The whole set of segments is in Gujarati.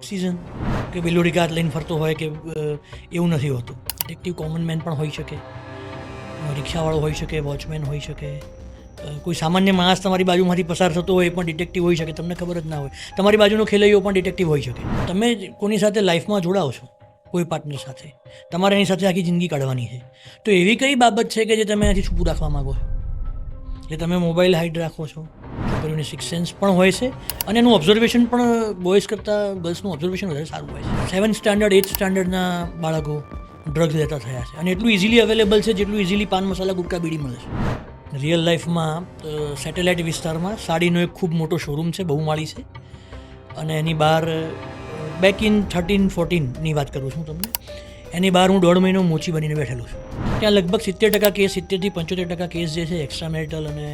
સિઝન કે બેલોડી કાર લઈને ફરતો હોય કે એવું નથી હોતું. ડિટેક્ટિવ કોમન મેન પણ હોઈ શકે, રિક્ષાવાળો હોઈ શકે, વોચમેન હોઈ શકે, કોઈ સામાન્ય માણસ તમારી બાજુમાંથી પસાર થતો હોય એ પણ ડિટેક્ટિવ હોઈ શકે, તમને ખબર જ ના હોય. તમારી બાજુનો ખેલૈયો પણ ડિટેક્ટિવ હોઈ શકે. તમે કોની સાથે લાઈફમાં જોડાઓ છો, કોઈ પાર્ટનર સાથે, તમારે એની સાથે આખી જિંદગી કાઢવાની છે, તો એવી કઈ બાબત છે કે જે તમે એનાથી છૂપું રાખવા માગો છો? એટલે તમે મોબાઈલ હાઈડ રાખો છો. છોકરીઓની સિક્સ સેન્સ પણ હોય છે અને એનું ઓબ્ઝર્વેશન પણ બોયઝ કરતાં ગર્લ્સનું ઓબ્ઝર્વેશન વધારે સારું હોય છે. 7th સ્ટાન્ડર્ડ 8th સ્ટાન્ડર્ડના બાળકો ડ્રગ્સ લેતા થયા છે અને એટલું ઇઝીલી અવેલેબલ છે જેટલું ઇઝીલી પાન મસાલા ગુટકા બીડી મળે છે. રિયલ લાઈફમાં સેટેલાઇટ વિસ્તારમાં સાડીનો એક ખૂબ મોટો શોરૂમ છે, બહુમાળી છે, અને એની બહાર બેક ઇન 13-14ની વાત કરું છું તમને. એની બહાર હું 1.5 મહિનો મોચી બનીને બેઠેલો છું. ત્યાં લગભગ 70% કેસ, 70-75% કેસ જે છે એક્સ્ટ્રા મેરિટલ અને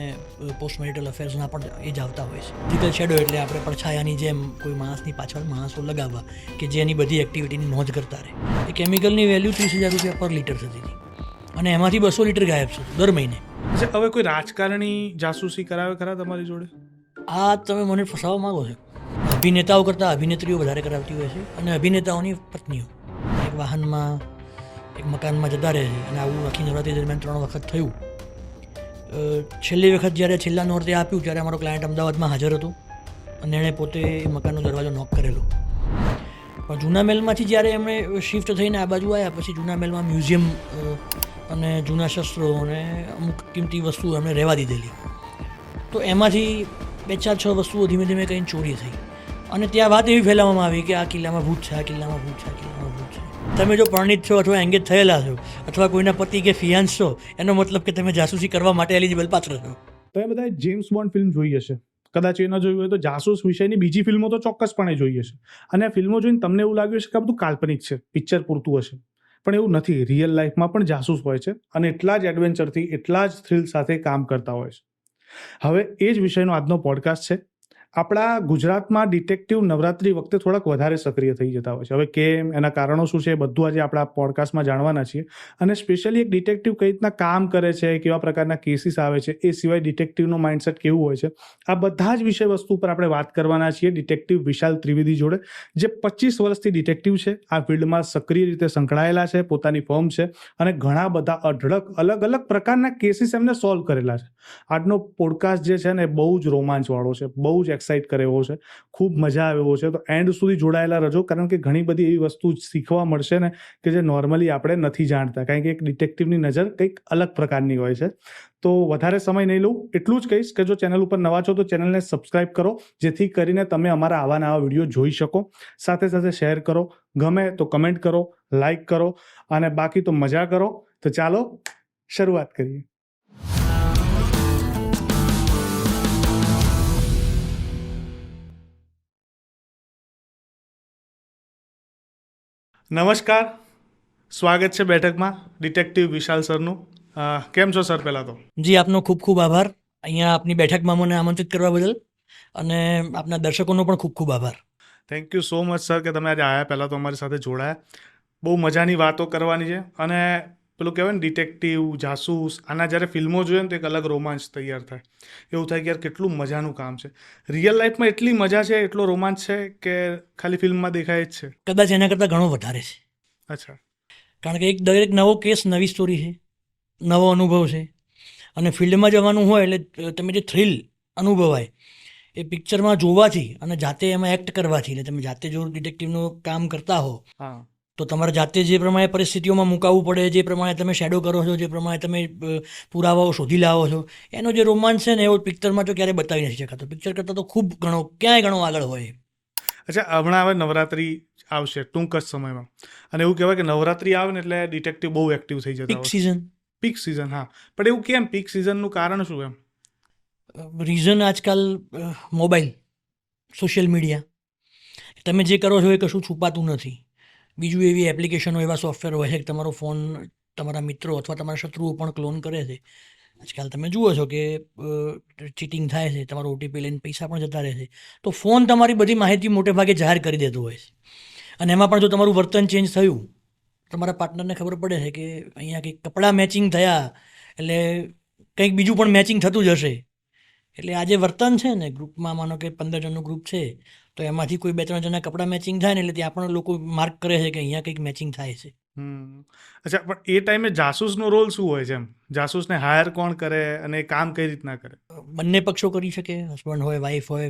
પોસ્ટ મેરિટલ અફેર્સના પણ એ જ આવતા હોય છે. ફિઝિકલ શેડો એટલે આપણે પડછાયાની જેમ કોઈ માણસની પાછળ માણસો લગાવવા કે જે એની બધી એક્ટિવિટીની નોંધ કરતા રહે. એ કેમિકલની વેલ્યુ 30,000 રૂપિયા પર લીટર થતી હતી અને એમાંથી 200 લીટર ગાયબ થતું દર મહિને. હવે કોઈ રાજકારણી જાસૂસી કરાવે ખરા તમારી જોડે? આ તમે મને ફસાવવા માગો છો. અભિનેતાઓ કરતાં અભિનેત્રીઓ વધારે કરાવતી હોય છે અને અભિનેતાઓની પત્નીઓ એક વાહનમાં એક મકાનમાં જતા રહે છે અને આવું આખી નવરાત્રી દરમિયાન 3 વખત થયું. છેલ્લી વખત જ્યારે છેલ્લા નોરતે આપ્યું ત્યારે અમારો ક્લાયન્ટ અમદાવાદમાં હાજર હતો અને એણે પોતે એ મકાનનો દરવાજો નોક કરેલો. પણ જૂના મહેલમાંથી જ્યારે એમણે શિફ્ટ થઈને આ બાજુ આવ્યા પછી જૂના મહેલમાં મ્યુઝિયમ અને જૂના શસ્ત્રો અને અમુક કિંમતી વસ્તુઓ એમણે રહેવા દીધેલી. તો એમાંથી 2-4-6 વસ્તુઓ ધીમે ધીમે કંઈ ચોરી થઈ અને ત્યાં વાત એવી ફેલાવવામાં આવી કે આ કિલ્લામાં ભૂત છે, આ કિલ્લામાં ભૂત છે, આ કિલ્લામાં ભૂત છે. તમે જો પરણિત છો અથવા એંગેજ થયેલા છો અથવા કોઈના પતિ કે ફિયાન્સ છો, એનો મતલબ કે તમે જાસૂસી કરવા માટે એલિજિબલ પાત્ર છો. તમે બધાએ જેમ્સ બોન્ડ ફિલ્મ જોઈ હશે, કદાચ એ ન જોયું હોય તો જાસૂસ વિષયની બીજી ફિલ્મો તો ચોક્કસપણે જોઈ હશે. અને આ ફિલ્મો જોઈને તમને એવું લાગ્યું હશે કે આ બધું કાલ્પનિક છે, પિક્ચર પૂરતું હશે, પણ એવું નથી. રિયલ લાઈફમાં પણ જાસૂસ હોય છે અને એટલા જ એડવેન્ચરથી, એટલા જ થ્રિલ સાથે કામ કરતા હોય છે. હવે એ જ વિષયનો આજનો પોડકાસ્ટ છે. આપણા ગુજરાતમાં ડિટેક્ટિવ નવરાત્રી વખતે થોડાક વધારે સક્રિય થઈ જતા હોય છે. હવે કેમ, એના કારણો શું છે, એ બધું આજે આપણા પોડકાસ્ટમાં જાણવાના છીએ. અને સ્પેશિયલી એક ડિટેક્ટિવ કઈ રીતના કામ કરે છે, કેવા પ્રકારના કેસીસ આવે છે, એ સિવાય ડિટેક્ટિવનો માઇન્ડસેટ કેવું હોય છે, આ બધા જ વિષય વસ્તુ પર આપણે વાત કરવાના છીએ ડિટેક્ટિવ વિશાલ ત્રિવેદી જોડે, જે 25 વર્ષથી ડિટેક્ટિવ છે, આ ફિલ્ડમાં સક્રિય રીતે સંકળાયેલા છે, પોતાની ફર્મ છે અને ઘણા બધા અઢળક અલગ અલગ પ્રકારના કેસીસ એમને સોલ્વ કરેલા છે. આજનો પોડકાસ્ટ જે છે ને એ બહુ જ રોમાંચવાળો છે, બહુ જ એક્સાઇટ કરે એવો છે, ખૂબ મજા આવે એવો છે. તો એન્ડ સુધી જોડાયેલા રહેજો, કારણ કે ઘણી બધી એવી વસ્તુ શીખવા મળશે ને કે જે નોર્મલી આપણે નથી જાણતા, કારણ કે એક ડિટેક્ટિવની નજર કંઈક અલગ પ્રકારની હોય છે. તો વધારે સમય નહીં લઉં, એટલું જ કહીશ કે જો ચેનલ ઉપર નવા છો તો ચેનલને સબસ્ક્રાઇબ કરો, જેથી કરીને તમે અમારા આવા નવા વિડીયો જોઈ શકો. સાથે સાથે શેર કરો, ગમે તો કમેન્ટ કરો, લાઈક કરો અને બાકી તો મજા કરો. તો ચાલો શરૂઆત કરીએ. નમસ્કાર, સ્વાગત છે બેઠકમાં ડિટેક્ટિવ વિશાલ સરનું. કેમ છો સર? પહેલાં તો જી, આપનો ખૂબ ખૂબ આભાર અહીંયા આપની બેઠકમાં મને આમંત્રિત કરવા બદલ, અને આપના દર્શકોનો પણ ખૂબ ખૂબ આભાર. Thank you so much sir કે તમે આજે આવ્યા. પહેલાં તો અમારી સાથે જોડાયા. બહુ મજાની વાતો કરવાની છે અને પેલું કહેવાય ને ડિટેક્ટિવ, જાસૂસ, આના જ્યારે ફિલ્મો જોઈએ ને તો એક અલગ રોમાંચ તૈયાર થાય. એવું થાય કે યાર કેટલું મજાનું કામ છે. રિયલ લાઈફમાં એટલી મજા છે, એટલો રોમાંચ છે કે ખાલી ફિલ્મમાં દેખાય જ છે. કદાચ એના કરતાં ઘણો વધારે છે. અચ્છા. કારણ કે દરેક નવો કેસ નવી સ્ટોરી છે, નવો અનુભવ છે, અને ફિલ્ડમાં જવાનું હોય એટલે તમે જે થ્રિલ અનુભવાય એ પિક્ચરમાં જોવાથી અને જાતે એમાં એક્ટ કરવાથી, એટલે તમે જાતે જો ડિટેક્ટિવનું કામ કરતા હો હા. તો તમારે જાતે જે પ્રમાણે પરિસ્થિતિઓમાં મુકાવવું પડે, જે પ્રમાણે તમે શેડો કરો છો, જે પ્રમાણે તમે પુરાવાઓ શોધી લાવો છો, એનો જે રોમાંચ છે ને એવો પિક્ચરમાં તો ક્યારેય બતાવી નથી શકાતો. પિક્ચર કરતાં તો ખૂબ ઘણો, ક્યાંય ઘણો આગળ હોય. અચ્છા, હમણાં હવે નવરાત્રી આવશે ટૂંક જ સમયમાં, અને એવું કહેવાય કે નવરાત્રી આવે ને એટલે ડિટેક્ટિવ બહુ એક્ટિવ થઈ જતા પીક હોય. સિઝન. પીક સિઝન, હા. પણ એવું કેમ પીક સિઝનનું કારણ શું એમ? રીઝન આજકાલ મોબાઈલ, સોશિયલ મીડિયા. તમે જે કરો છો એ કશું છુપાતું નથી. બીજું એવી એપ્લિકેશનો, એવા સોફ્ટવેર હોય છે કે તમારો ફોન તમારા મિત્રો અથવા તમારા શત્રુઓ પણ ક્લોન કરે છે. આજકાલ તમે જુઓ છો કે ચીટિંગ થાય છે, તમારો ઓટીપી લઈને પૈસા પણ જતા રહે છે. તો ફોન તમારી બધી માહિતી મોટે ભાગે જાહેર કરી દેતો હોય છે. અને એમાં પણ જો તમારું વર્તન ચેન્જ થયું, તમારા પાર્ટનરને ખબર પડે છે કે અહીંયા કંઈક કપડાં મેચિંગ થયા એટલે કંઈક બીજું પણ મેચિંગ થતું જ હશે. એટલે આ જે વર્તન છે ને ગ્રુપમાં, માનો કે 15 જણનું ગ્રુપ છે તો એમાંથી કોઈ 2-3 જણા કપડાં મેચિંગ થાય ને એટલે ત્યાં પણ લોકો માર્ક કરે છે કે અહીંયા કંઈક મેચિંગ થાય છે. અચ્છા, પણ એ ટાઈમે જાસૂસનો રોલ શું હોય છે? એમ જાસૂસને હાયર કોણ કરે અને એ કામ કઈ રીતના કરે? બંને પક્ષો કરી શકે, હસબન્ડ હોય, વાઈફ હોય,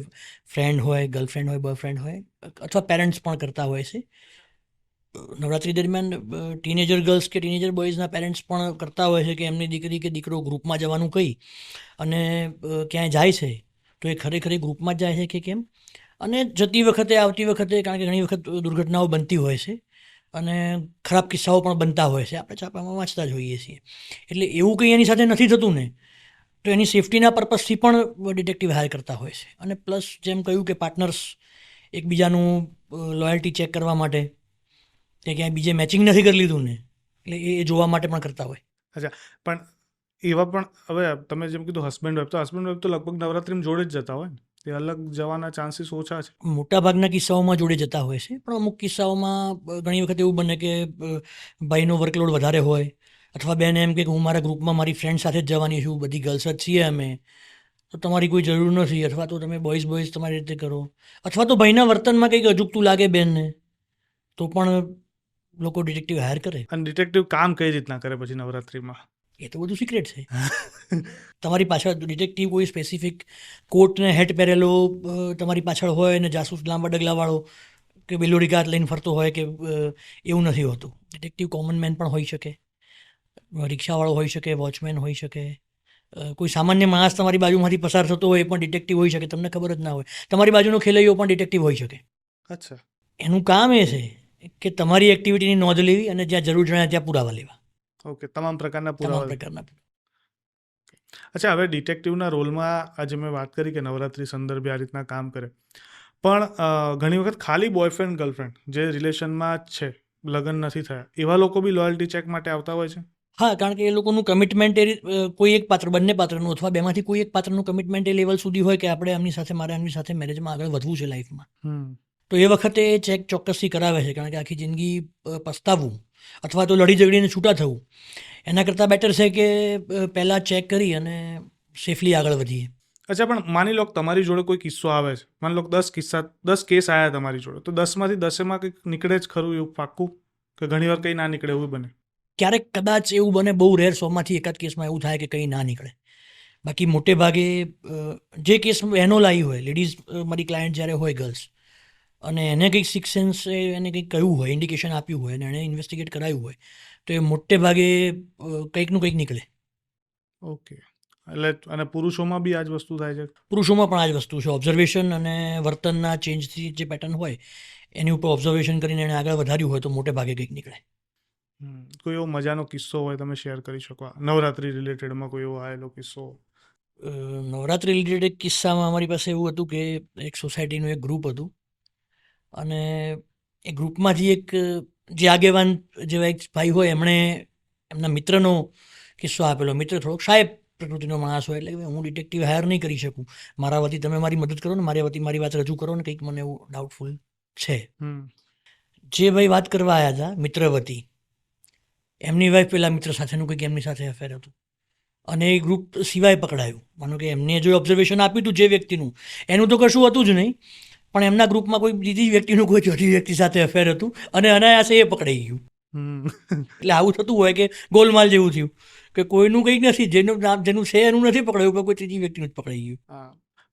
ફ્રેન્ડ હોય, ગર્લફ્રેન્ડ હોય, બોયફ્રેન્ડ હોય, અથવા પેરેન્ટ્સ પણ કરતા હોય છે. નવરાત્રી દરમિયાન ટીનેજર ગર્લ્સ કે ટીનેજર બોયઝના પેરેન્ટ્સ પણ કરતા હોય છે કે એમની દીકરી કે દીકરો ગ્રુપમાં જવાનું કહી અને ક્યાંય જાય છે તો એ ખરેખર ગ્રુપમાં જ જાય છે કે કેમ, અને જતી વખતે આવતી વખતે, કારણ કે ઘણી વખત દુર્ઘટનાઓ બનતી હોય છે અને ખરાબ કિસ્સાઓ પણ બનતા હોય છે, આપણે છાપામાં વાંચતા જ હોઈએ છીએ. એટલે એવું કંઈ એની સાથે નથી થતું ને, તો એની સેફટીના પર્પઝથી પણ ડિટેક્ટિવ હાયર કરતા હોય છે. અને પ્લસ જેમ કહ્યું કે પાર્ટનર્સ એકબીજાનું લોયલ્ટી ચેક કરવા માટે કે ક્યાંય બીજે મેચિંગ નથી કરી લીધું ને, એટલે એ જોવા માટે પણ કરતા હોય. અચ્છા, પણ એવા પણ હવે તમે જેમ કીધું હસબન્ડ વાઈફ તો લગભગ નવરાત્રીમાં જોડે જ જતા હોય ને, એ અલગ જવાના ચાન્સીસ ઓછા છે. મોટાભાગના કિસ્સાઓમાં જોડે જતા હોય છે, પણ અમુક કિસ્સાઓમાં ઘણી વખત એવું બને કે ભાઈનો વર્કલોડ વધારે હોય, અથવા બેન એમ કે હું મારા ગ્રુપમાં મારી ફ્રેન્ડ સાથે જ જવાની છું, બધી ગર્લ્સ જ છીએ અમે, તો તમારી કોઈ જરૂર નથી, અથવા તો તમે બોયઝ તમારી રીતે કરો, અથવા તો ભાઈના વર્તનમાં કંઈક અજુગતું લાગે બેનને, તો પણ લોકો ડિટેક્ટિવ હાયર કરે. અને ડિટેક્ટિવ કામ કઈ રીતના કરે પછી નવરાત્રીમાં? એ તો બધું સિક્રેટ છે. તમારી પાછળ ડિટેક્ટિવ કોઈ સ્પેસિફિક કોટ ને હેટ પહેરેલો તમારી પાછળ હોય ને જાસૂસ લાંબા ડગલાવાળો કે બેલોડી ગાત લઈને ફરતો હોય કે એવું નથી હોતું. ડિટેક્ટિવ કોમન મેન પણ હોઈ શકે, રિક્ષાવાળો હોઈ શકે, વોચમેન હોઈ શકે, કોઈ સામાન્ય માણસ તમારી બાજુમાંથી પસાર થતો હોય એ પણ ડિટેક્ટિવ હોઈ શકે, તમને ખબર જ ના હોય. તમારી બાજુનો ખેલૈયો પણ ડિટેક્ટિવ હોઈ શકે. અચ્છા, એનું કામ એ છે કે તમારી એક્ટિવિટીની નોંધ લેવી અને જ્યાં જરૂર જણાય ત્યાં પુરાવા લેવા. ઓકે, તમામ પ્રકારના તમામ પુરાવા. પ્રકારના. અચ્છા, હવે ડિટેક્ટિવના રોલમાં આજે મેં વાત કરી કે નવરાત્રી સંદર્ભે આ રીતના કામ કરે, પણ ઘણી વખત ખાલી બોયફ્રેન્ડ ગર્લફ્રેન્ડ જે રિલેશનમાં જ છે, લગ્ન નથી થયા, એવા લોકો બી લોયલ્ટી ચેક માટે આવતા હોય છે? હા, કારણ કે એ લોકોનું કમિટમેન્ટ કોઈ એક પાત્ર, બંને પાત્રનું અથવા બેમાંથી કોઈ એક પાત્રનું કમિટમેન્ટ એ લેવલ સુધી હોય કે આપણે મારે એમની સાથે મેરેજમાં આગળ વધવું છે લાઈફમાં, તો એ વખતે એ ચેક ચોક્કસથી કરાવે છે. કારણ કે આખી જિંદગી પસ્તાવવું અથવા તો લડી ઝઘડીને છૂટા થવું એના કરતાં બેટર છે કે પહેલાં ચેક કરી અને સેફલી આગળ વધીએ. અચ્છા, પણ માની લો કે તમારી જોડે કોઈ કિસ્સો આવે છે, માની લો 10 કેસ આવ્યા તમારી જોડે, તો 10માંથી 10 કંઈક નીકળે જ ખરું એવું પાક્કું, કે ઘણી વાર કંઈ ના નીકળે એવું બને? ક્યારેક કદાચ એવું બને, બહુ રેર, 100માંથી એકાદ કેસમાં એવું થાય કે કંઈ ના નીકળે. બાકી મોટે ભાગે જે કેસ એનો લાવી હોય, લેડીઝ મારી ક્લાયન્ટ જ્યારે હોય ગર્લ્સ, અને એને કંઈક સિક્સ સેન્સ એને કંઈક કહ્યું હોય, ઇન્ડિકેશન આપ્યું હોય અને એણે ઇન્વેસ્ટિગેટ કરાવ્યું હોય, તો એ મોટે ભાગે કંઈકનું કંઈક નીકળે. ઓકે, એટલે અને પુરુષોમાં બી આ જ વસ્તુ થાય છે? પુરુષોમાં પણ આ જ વસ્તુ છે. ઓબ્ઝર્વેશન અને વર્તનના ચેન્જથી જે પેટર્ન હોય એની ઉપર ઓબ્ઝર્વેશન કરીને એને આગળ વધાર્યું હોય તો મોટે ભાગે કંઈક નીકળે. કોઈ એવો મજાનો કિસ્સો હોય તમે શેર કરી શકો નવરાત્રી રિલેટેડમાં, કોઈ એવો આવેલો કિસ્સો? નવરાત્રી રિલેટેડ કિસ્સામાં અમારી પાસે એવું હતું કે એક સોસાયટીનું એક ગ્રુપ હતું અને એ ગ્રુપમાંથી એક જે આગેવાન જેવા એક ભાઈ હોય એમણે એમના મિત્રનો કિસ્સો આપેલો. મિત્ર થોડોક સાહેબ પ્રકૃતિનો માણસ હોય, એટલે હું ડિટેક્ટિવ હાયર નહીં કરી શકું, મારા વતી તમે મારી મદદ કરો ને, મારી વતી મારી વાત રજૂ કરો ને, કંઈક મને એવું ડાઉટફુલ છે. જે ભાઈ વાત કરવા આવ્યા હતા મિત્ર વતી, એમની વાઈફ પેલા મિત્ર સાથેનું કંઈક એમની સાથે અફેર હતું અને એ ગ્રુપ સિવાય પકડાયું. માનો કે એમને જો ઓબ્ઝર્વેશન આપ્યું હતું જે વ્યક્તિનું, એનું તો કશું હતું જ નહીં, પણ એમના ગ્રુપમાં કોઈ બીજી વ્યક્તિનું કોઈ ચોથી વ્યક્તિ સાથે અફેર હતું અને અનાયાસે એ પકડાઈ ગયું. એટલે આવું થતું હોય કે ગોલમાલ જેવું થયું કે કોઈનું કંઈક નથી, જેનું છે એનું નથી પકડાયું, પણ કોઈ ત્રીજી વ્યક્તિનું જ પકડાઈ ગયું.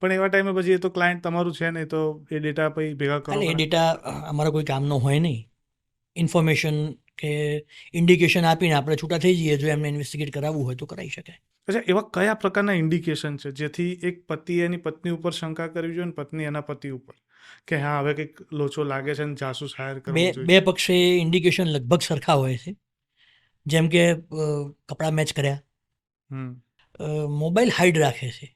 પણ એવા ટાઈમે પછી એ તો ક્લાયન્ટ તમારું છે નહીં, તો એ ડેટા પછી ભેગા કરો? એ ડેટા અમારા કોઈ કામનો હોય નહીં. ઇન્ફોર્મેશન કે ઇન્ડિકેશન આપીને આપણે છૂટા થઈ જઈએ. જો એમને ઇન્વેસ્ટિગેટ કરાવવું હોય તો કરાવી શકે. અચ્છા, એવા કયા પ્રકારના ઇન્ડિકેશન છે જેથી એક પતિ એની પત્ની ઉપર શંકા કરવી જોઈએ અને પત્ની એના પતિ ઉપર, કે હા હવે કંઈક લોચો લાગે છે અને જાસૂસ હાયર કરવો જોઈએ? બે પક્ષે ઇન્ડિકેશન લગભગ સરખા હોય છે. જેમ કે કપડાં મેચ કર્યા, મોબાઈલ હાઈડ રાખે છે.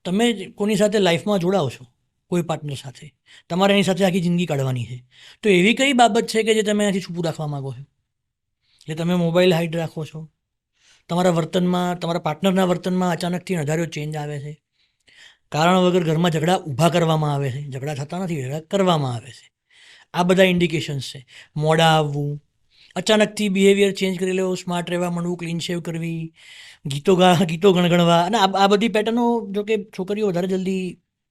તમે કોની સાથે લાઈફમાં જોડાઓ છો, કોઈ પાર્ટનર સાથે, તમારે એની સાથે આખી જિંદગી કાઢવાની છે, તો એવી કઈ બાબત છે કે જે તમે એનાથી છૂપું રાખવા માગો છો? એટલે તમે મોબાઈલ હાઈડ રાખો છો, તમારા વર્તનમાં, તમારા પાર્ટનરના વર્તનમાં અચાનકથી અધાર્યો ચેન્જ આવે છે, કારણ વગર ઘરમાં ઝઘડા ઊભા કરવામાં આવે છે, ઝઘડા થતા નથી, ઝઘડા કરવામાં આવે છે. આ બધા ઇન્ડિકેશન્સ છે. મોડા આવવું, અચાનકથી બિહેવિયર ચેન્જ કરી લેવો, સ્માર્ટ રહેવા માંડવું, ક્લીન શેવ કરવી, ગીતો ગણગણવા, અને આ બધી પેટર્નો જો કે છોકરીઓ વધારે જલ્દી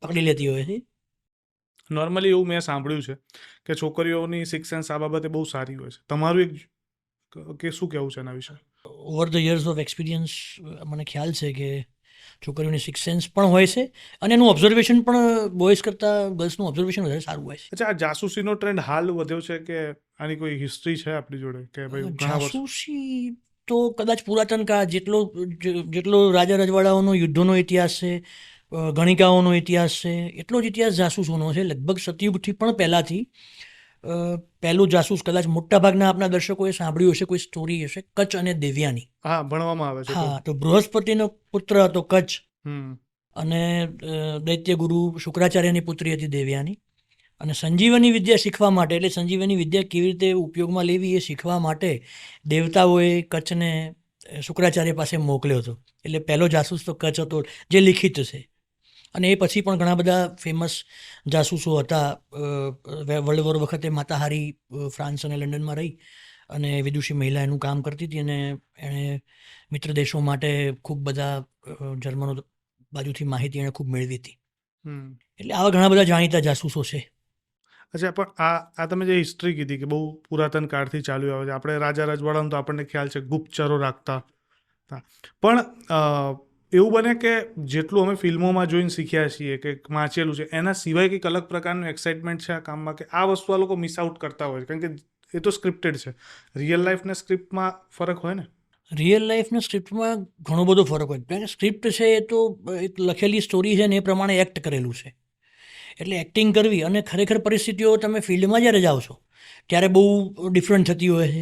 પકડી લેતી હોય છે. નોર્મલી એવું મેં સાંભળ્યું છે કે છોકરીઓની સિક્સ સેન્સ આ બાબતે બહુ સારી હોય છે. તમારું કે શું કહેવું છે એના વિશે? Over the years of experience મને ખ્યાલ છે કે છોકરીઓની સિક્સ સેન્સ પણ હોય છે અને એનું ઓબ્ઝર્વેશન પણ બોયઝ કરતાં ગર્લ્સનું ઓબ્ઝર્વેશન વધારે સારું હોય છે. અચ્છા, આ જાસૂસીનો ટ્રેન્ડ હાલ વધ્યો છે કે આની કોઈ હિસ્ટ્રી છે આપણી જોડે કે ભાઈ ઘણા વર્ષ? જાસૂસી તો કદાચ પુરાતન કાળ જેટલો રાજા રજવાડાઓનો યુદ્ધોનો ઇતિહાસ છે, ગણિકાઓનો ઇતિહાસ છે, એટલો જ ઇતિહાસ જાસૂસોનો છે. લગભગ સતયુગથી પણ પહેલાંથી પહેલું જાસૂસ કદાચ મોટાભાગના આપણા દર્શકોએ સાંભળ્યું હશે, કોઈ સ્ટોરી હશે, કચ્છ અને દેવ્યાની. હા, ભણવામાં આવે છે. હા, તો બૃહસ્પતિનો પુત્ર હતો કચ્છ હમ અને દૈત્ય ગુરુ શુક્રાચાર્યની પુત્રી હતી દેવ્યાની. અને સંજીવની વિદ્યા શીખવા માટે, એટલે સંજીવની વિદ્યા કેવી રીતે ઉપયોગમાં લેવી એ શીખવા માટે દેવતાઓએ કચ્છને શુક્રાચાર્ય પાસે મોકલ્યો હતો. એટલે પહેલો જાસૂસ તો કચ્છ હતો, જે લિખિત છે. અને એ પછી પણ ઘણા બધા ફેમસ જાસૂસો હતા. વર્લ્ડ વોર વખતે માતાહારી ફ્રાન્સ અને લંડનમાં રહી અને વિદુષી મહિલા એનું કામ કરતી હતી અને એણે મિત્ર દેશો માટે ખૂબ બધા જર્મનો બાજુથી માહિતી એણે ખૂબ મેળવી હતી. એટલે આવા ઘણા બધા જાણીતા જાસૂસો છે. અચ્છા, પણ આ તમે જે હિસ્ટ્રી કીધી કે બહુ પુરાતન કાળથી ચાલ્યું આવે છે, આપણે રાજા રજવાડાનું તો આપણને ખ્યાલ છે ગુપ્તચરો રાખતા. પણ એવું બને કે જેટલું અમે ફિલ્મોમાં જોઈને શીખ્યા છીએ કે વાંચેલું છે, એના સિવાય કંઈક અલગ પ્રકારનું એક્સાઇટમેન્ટ છે આ કામમાં કે આ વસ્તુ આ લોકો મિસ આઉટ કરતા હોય છે? કારણ કે એ તો સ્ક્રિપ્ટેડ છે. રિયલ લાઈફ ને સ્ક્રિપ્ટમાં ફરક હોય ને? રિયલ લાઈફના સ્ક્રિપ્ટમાં ઘણો બધો ફરક હોય. કારણ કે સ્ક્રિપ્ટ છે એ તો એક લખેલી સ્ટોરી છે ને એ પ્રમાણે એક્ટ કરેલું છે. એટલે એક્ટિંગ કરવી અને ખરેખર પરિસ્થિતિઓ તમે ફિલ્ડમાં જ્યારે જાઓ છો ત્યારે બહુ ડિફરન્ટ થતી હોય છે.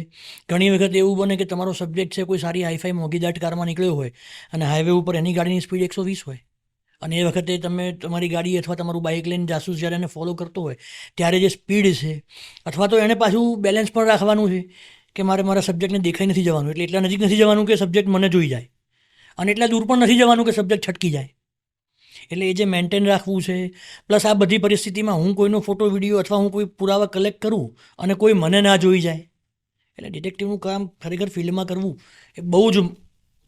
ઘણી વખત એવું બને કે તમારો સબ્જેક્ટ છે કોઈ સારી હાઈફાઈ મોંઘીદાટ કારમાં નીકળ્યો હોય અને હાઈવે ઉપર એની ગાડીની સ્પીડ 120 હોય અને એ વખતે તમે તમારી ગાડી અથવા તમારું બાઇક લઈને જાસૂસ જ્યારે એને ફોલો કરતો હોય ત્યારે જે સ્પીડ છે અથવા તો એને પાછું બેલેન્સ પણ રાખવાનું છે કે મારા સબ્જેક્ટને દેખાઈ નથી જવાનું, એટલે એટલા નજીક નથી જવાનું કે સબ્જેક્ટ મને જોઈ જાય અને એટલા દૂર પણ નથી જવાનું કે સબ્જેક્ટ છટકી જાય. એટલે એ જે મેન્ટેન રાખવું છે, પ્લસ આ બધી પરિસ્થિતિમાં હું કોઈનો ફોટો વિડીયો અથવા હું કોઈ પુરાવા કલેક્ટ કરું અને કોઈ મને ના જોઈ જાય. એટલે ડિટેક્ટિવનું કામ ખરેખર ફિલ્ડમાં કરવું એ બહુ જ